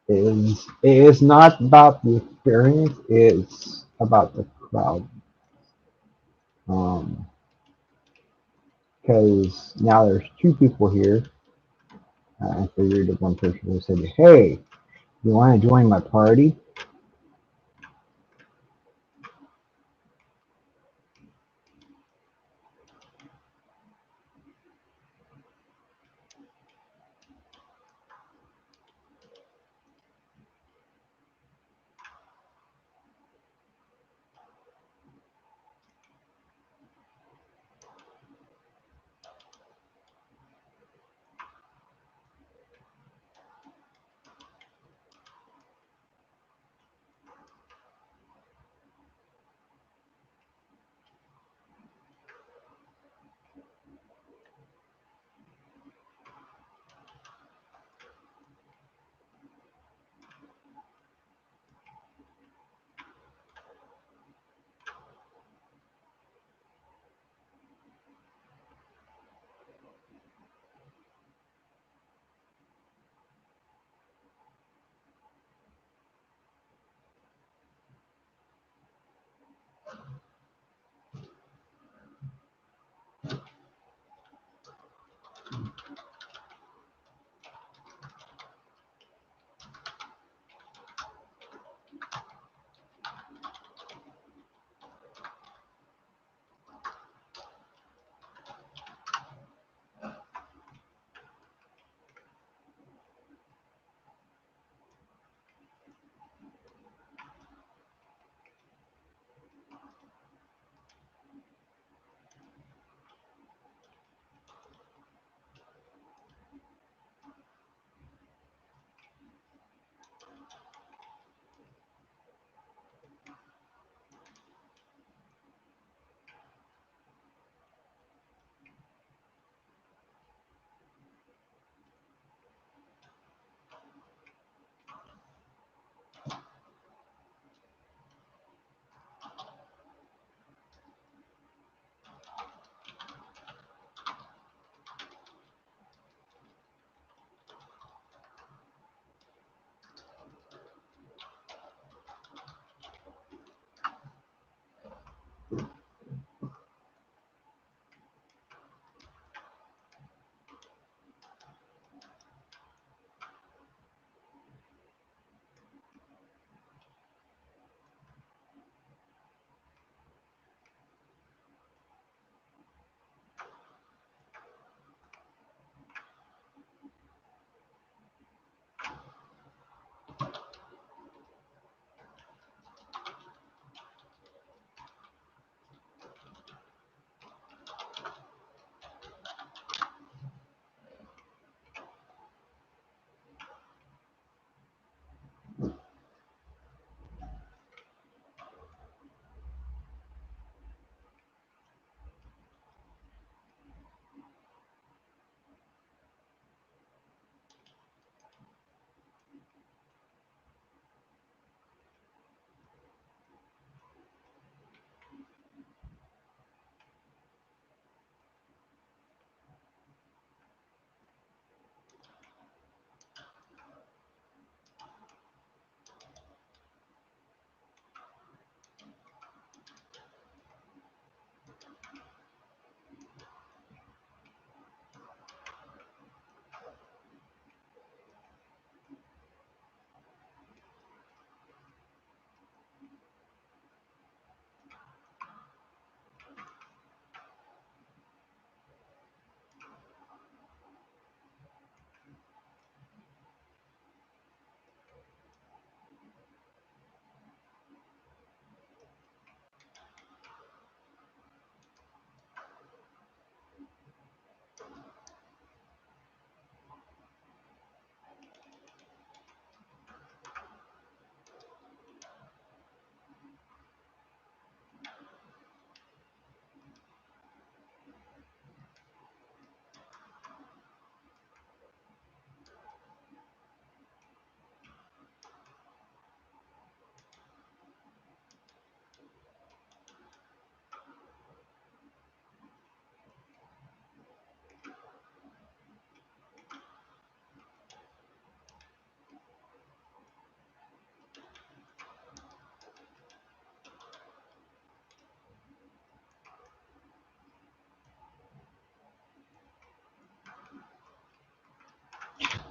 It is not about the experience, it's about the crowd. Um, because now there's two people here. I figured that one person would say, "Hey, you want to join my party?"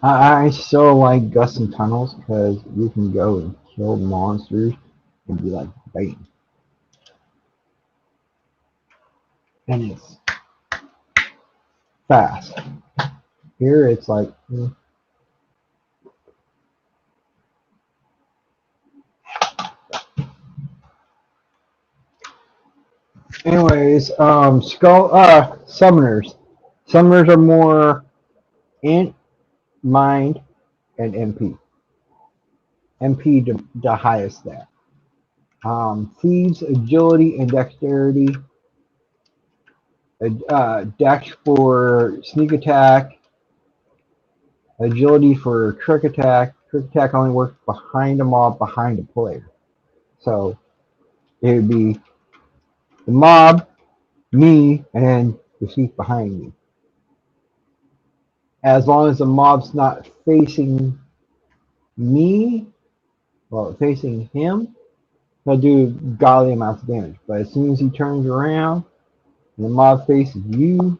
I still like Gust and Tunnels because you can go and kill monsters and be like, bam. And it's fast. Here it's like, anyways, Summoners. Summoners are more int, mind, and MP. MP the highest there. Thieves, agility, and dexterity. Dex for sneak attack, agility for trick attack. Trick attack only works behind a mob, behind a player. So it would be the mob, me, and then the thief behind me. As long as the mob's not facing me, well, facing him, he'll do godly amounts of damage. But as soon as he turns around and the mob faces you,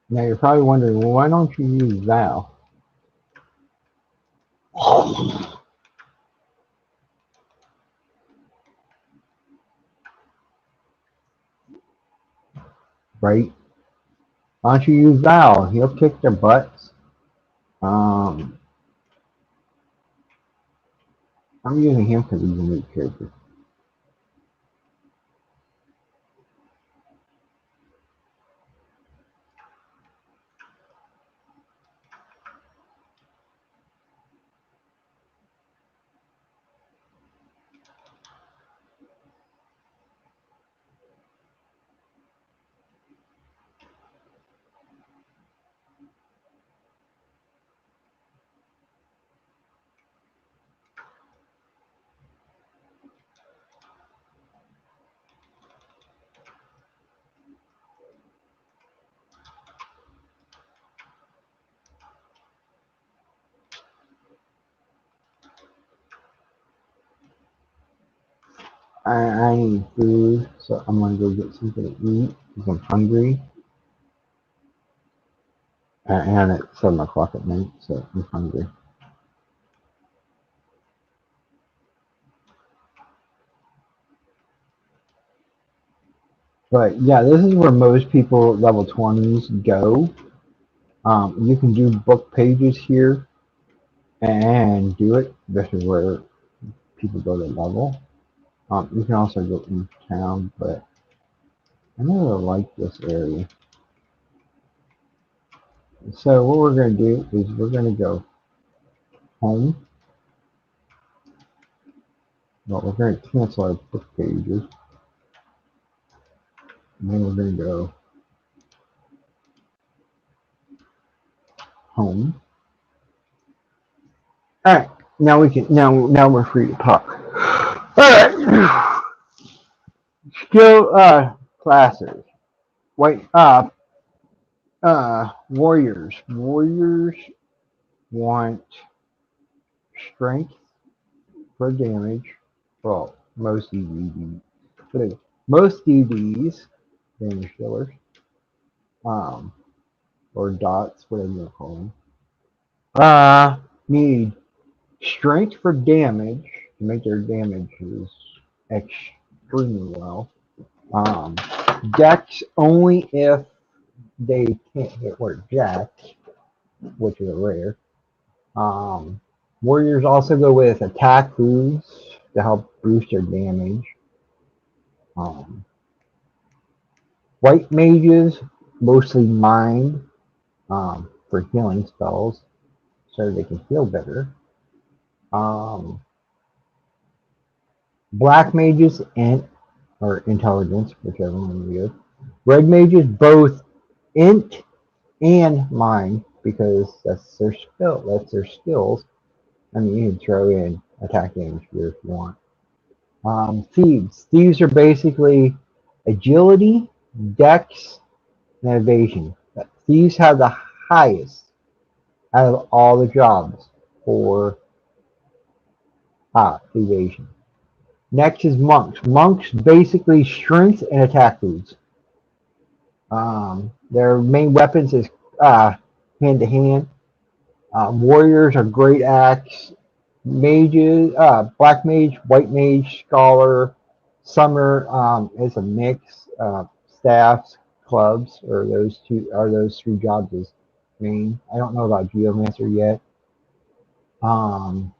now you're probably wondering, well, why don't you use Val? Right? Why don't you use Val? He'll kick their butts. Um, I'm using him because he's a new character. I need food, so I'm gonna go get something to eat because I'm hungry. And it's 7 o'clock at night, so I'm hungry. But yeah, this is where most people level 20s go. You can do book pages here and do it. This is where people go to level. You can also go in town, but I never like this area. So what we're going to do is we're going to go home. Well, we're going to cancel our book pages. And then we're going to go home. All right. Now we can. Now we're free to talk. All right. Skill classes. White warriors. Warriors want strength for damage. Well, most EVs. But anyway, most EVs, damage dealers, um, or dots, whatever you call them, need strength for damage to make their damages extremely well. Dex only if they can't hit or jack, which is rare. Warriors also go with attack boosts to help boost their damage. Um, white mages mostly mind for healing spells, so they can heal better. Um, black mages int or intelligence, whichever one you use. Red mages both int and mind because that's their skill. That's their skills. I mean, you can throw in attack damage here if you want. Thieves. Thieves are basically agility, dex, and evasion. But thieves have the highest. out of all the jobs for evasion. Next is monks. Monks basically strength and attack foods. Their main weapons is hand to hand. Warriors are great axe. Mages, black mage, white mage, scholar, summoner is a mix. Staffs, clubs, or those three jobs is main. I don't know about geomancer yet. Um,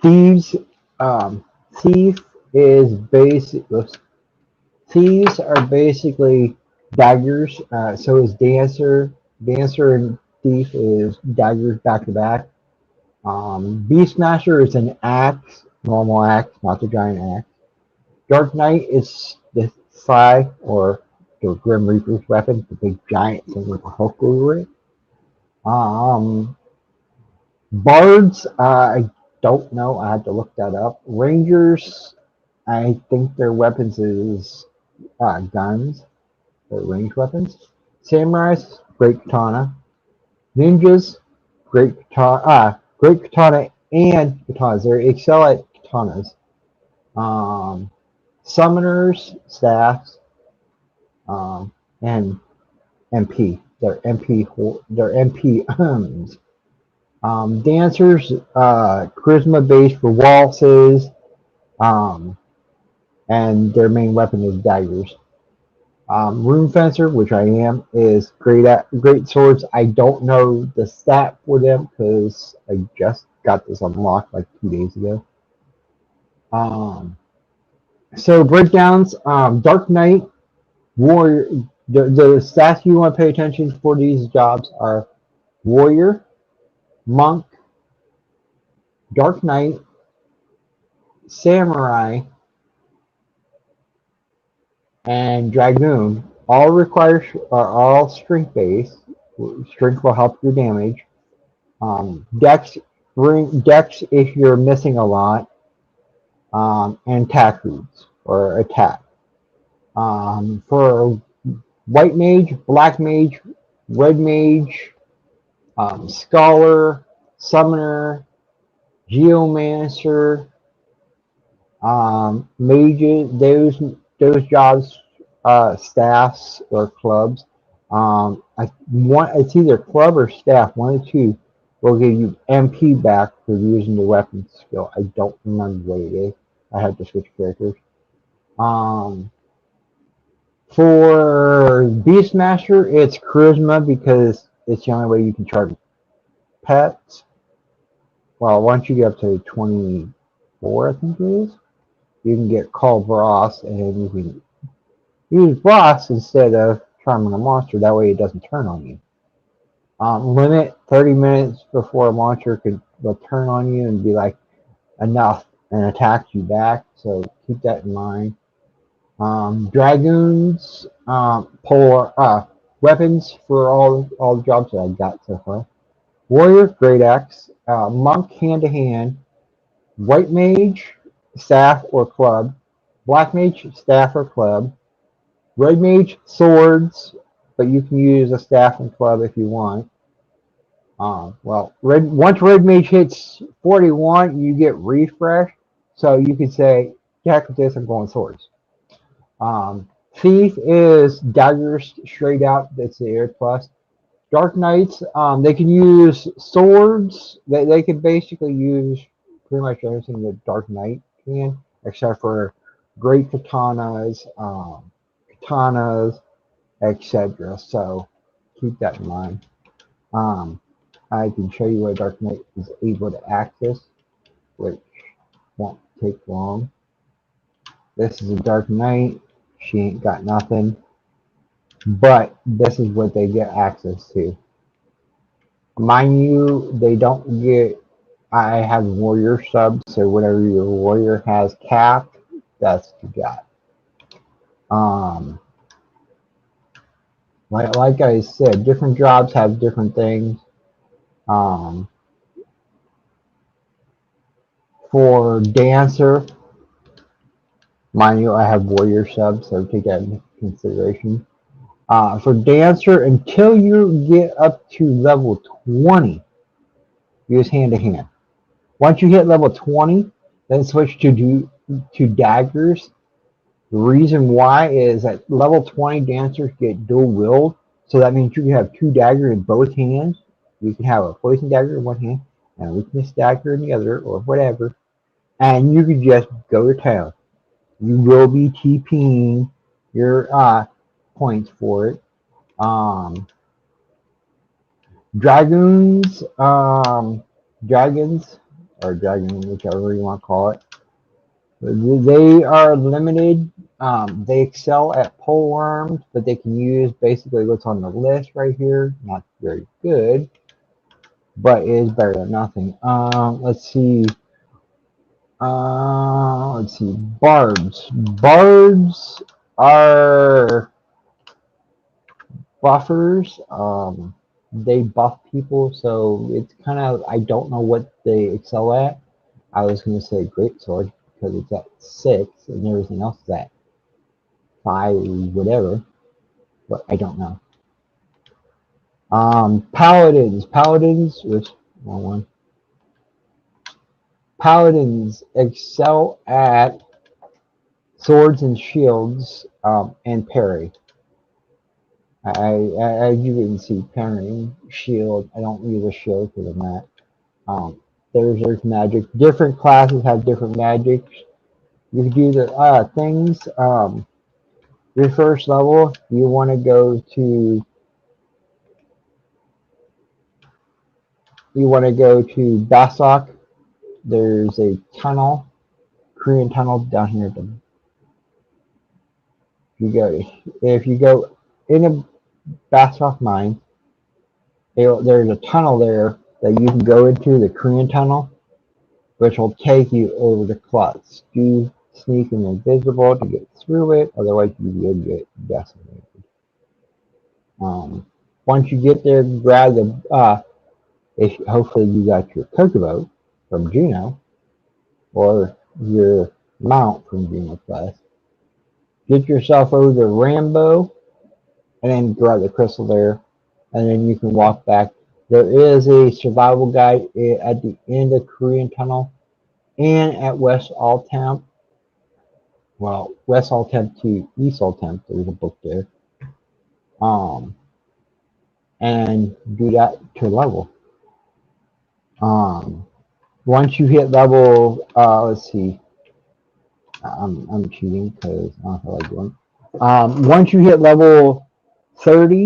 thieves, thief is basic. Thieves are basically daggers. So is dancer. Dancer and thief is daggers back to back. Beastmaster is an axe, normal axe, not the giant axe. Dark Knight is the Sly, or the Grim Reaper's weapon, the big giant thing with a hook over it. Um, Bards, I don't know. I had to look that up. Rangers, I think their weapons is guns, their range weapons. Samurais, great katana. Ninjas, great katana and katanas. They excel at katanas. Um, Summoners, staffs, and MP. They're MP. Dancers, charisma based for waltzes, um, and their main weapon is daggers. Rune fencer, which I am, is great swords. I don't know the stat for them because I just got this unlocked like 2 days ago. So breakdowns. Dark Knight, Warrior. The stats you want to pay attention for these jobs are Warrior, Monk, Dark Knight, Samurai, and Dragoon. All strength based. Strength will help your damage. Dex, Dex if you're missing a lot, and attack foods or attack. For white mage, black mage, red mage, scholar, summoner, geomancer, mages, those jobs, staffs or clubs. It's either club or staff. One of the two will give you MP back for using the weapon skill. I don't remember what it is. I had to switch characters. Um, for Beastmaster, it's charisma because it's the only way you can charge pets. Well, once you get up to 24, I think it is, you can get called Ross, and you can use Ross instead of charming a monster. That way it doesn't turn on you. Limit 30 minutes before a monster will turn on you and be like, enough, and attack you back. So keep that in mind. Dragoons, polar weapons for all the jobs that I got so far. Warrior, great axe. Monk, hand to hand. White mage, staff or club. Black mage, staff or club. Red mage, swords, but you can use a staff and club if you want. Once red mage hits 41, you get refresh, so you can say, heck with this, I'm going swords. Thief is daggers straight out. That's the air plus. Dark Knights, they can use swords. They can basically use pretty much everything that Dark Knight can, except for great katanas, etc. So keep that in mind. I can show you what Dark Knight is able to access, which won't take long. This is a Dark Knight. She ain't got nothing. But this is what they get access to. Mind you, they don't get. I have warrior subs, so whatever your warrior has capped, that's what you got. Like I said, different jobs have different things. For dancer, mind you, I have warrior subs, so take that into consideration. For Dancer, until you get up to level 20, use hand to hand. Once you hit level 20, then switch to daggers. The reason why is that level 20 dancers get dual wield, so that means you can have two daggers in both hands. You can have a poison dagger in one hand and a weakness dagger in the other, or whatever, and you can just go to town. You will be TPing your points for it. Um, dragons, dragons, or dragon, whichever you want to call it. They are limited. They excel at pole arms, but they can use basically what's on the list right here. Not very good, but it is better than nothing. Let's see. Let's see. Bards. Bards are buffers. They buff people, so it's kind of, I don't know what they excel at. I was going to say great sword because it's at 6 and everything else is at 5, whatever, but I don't know. Paladins, which wrong one. Paladins excel at swords and shields, and parry. As you can see, parrying, shield. I don't use a shield because I'm not. There's magic. Different classes have different magics. You can do the things. Your first level, you want to go to Basok. There's a tunnel, Korean tunnel down here. If you go in a Basok mine, there's a tunnel there that you can go into, the Korean tunnel, which will take you over the Klutz. Do sneak and invisible to get through it, otherwise you will get decimated. Once you get there, grab the if hopefully you got your Kokobo from Juno or your mount from Juno Quest. Get yourself over to Rambo and then grab the crystal there, and then you can walk back. There is a survival guide at the end of Korean Tunnel and at West Altamp. Well, West Altamp to East Altamp, there's a book there. And do that to level. Once you hit level, let's see, I'm cheating because I don't feel like doing. Once you hit level 30,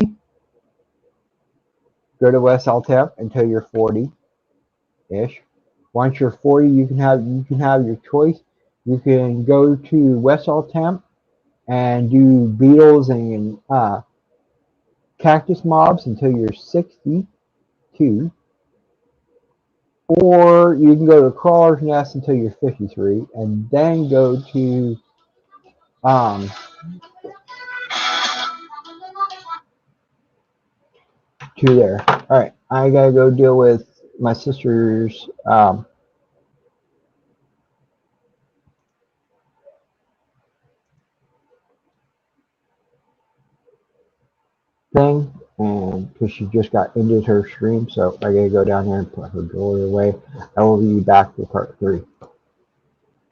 go to West Altamp until you're 40-ish. Once you're 40, you can have your choice. You can go to West Altamp and do beetles and cactus mobs until you're 62. Or you can go to Crawler's Nest until you're 53, and then go um, to there. All right, I gotta go deal with my sister's thing, and because she just got ended her stream, so I gotta go down there and put her jewelry away. I will be back for part 3.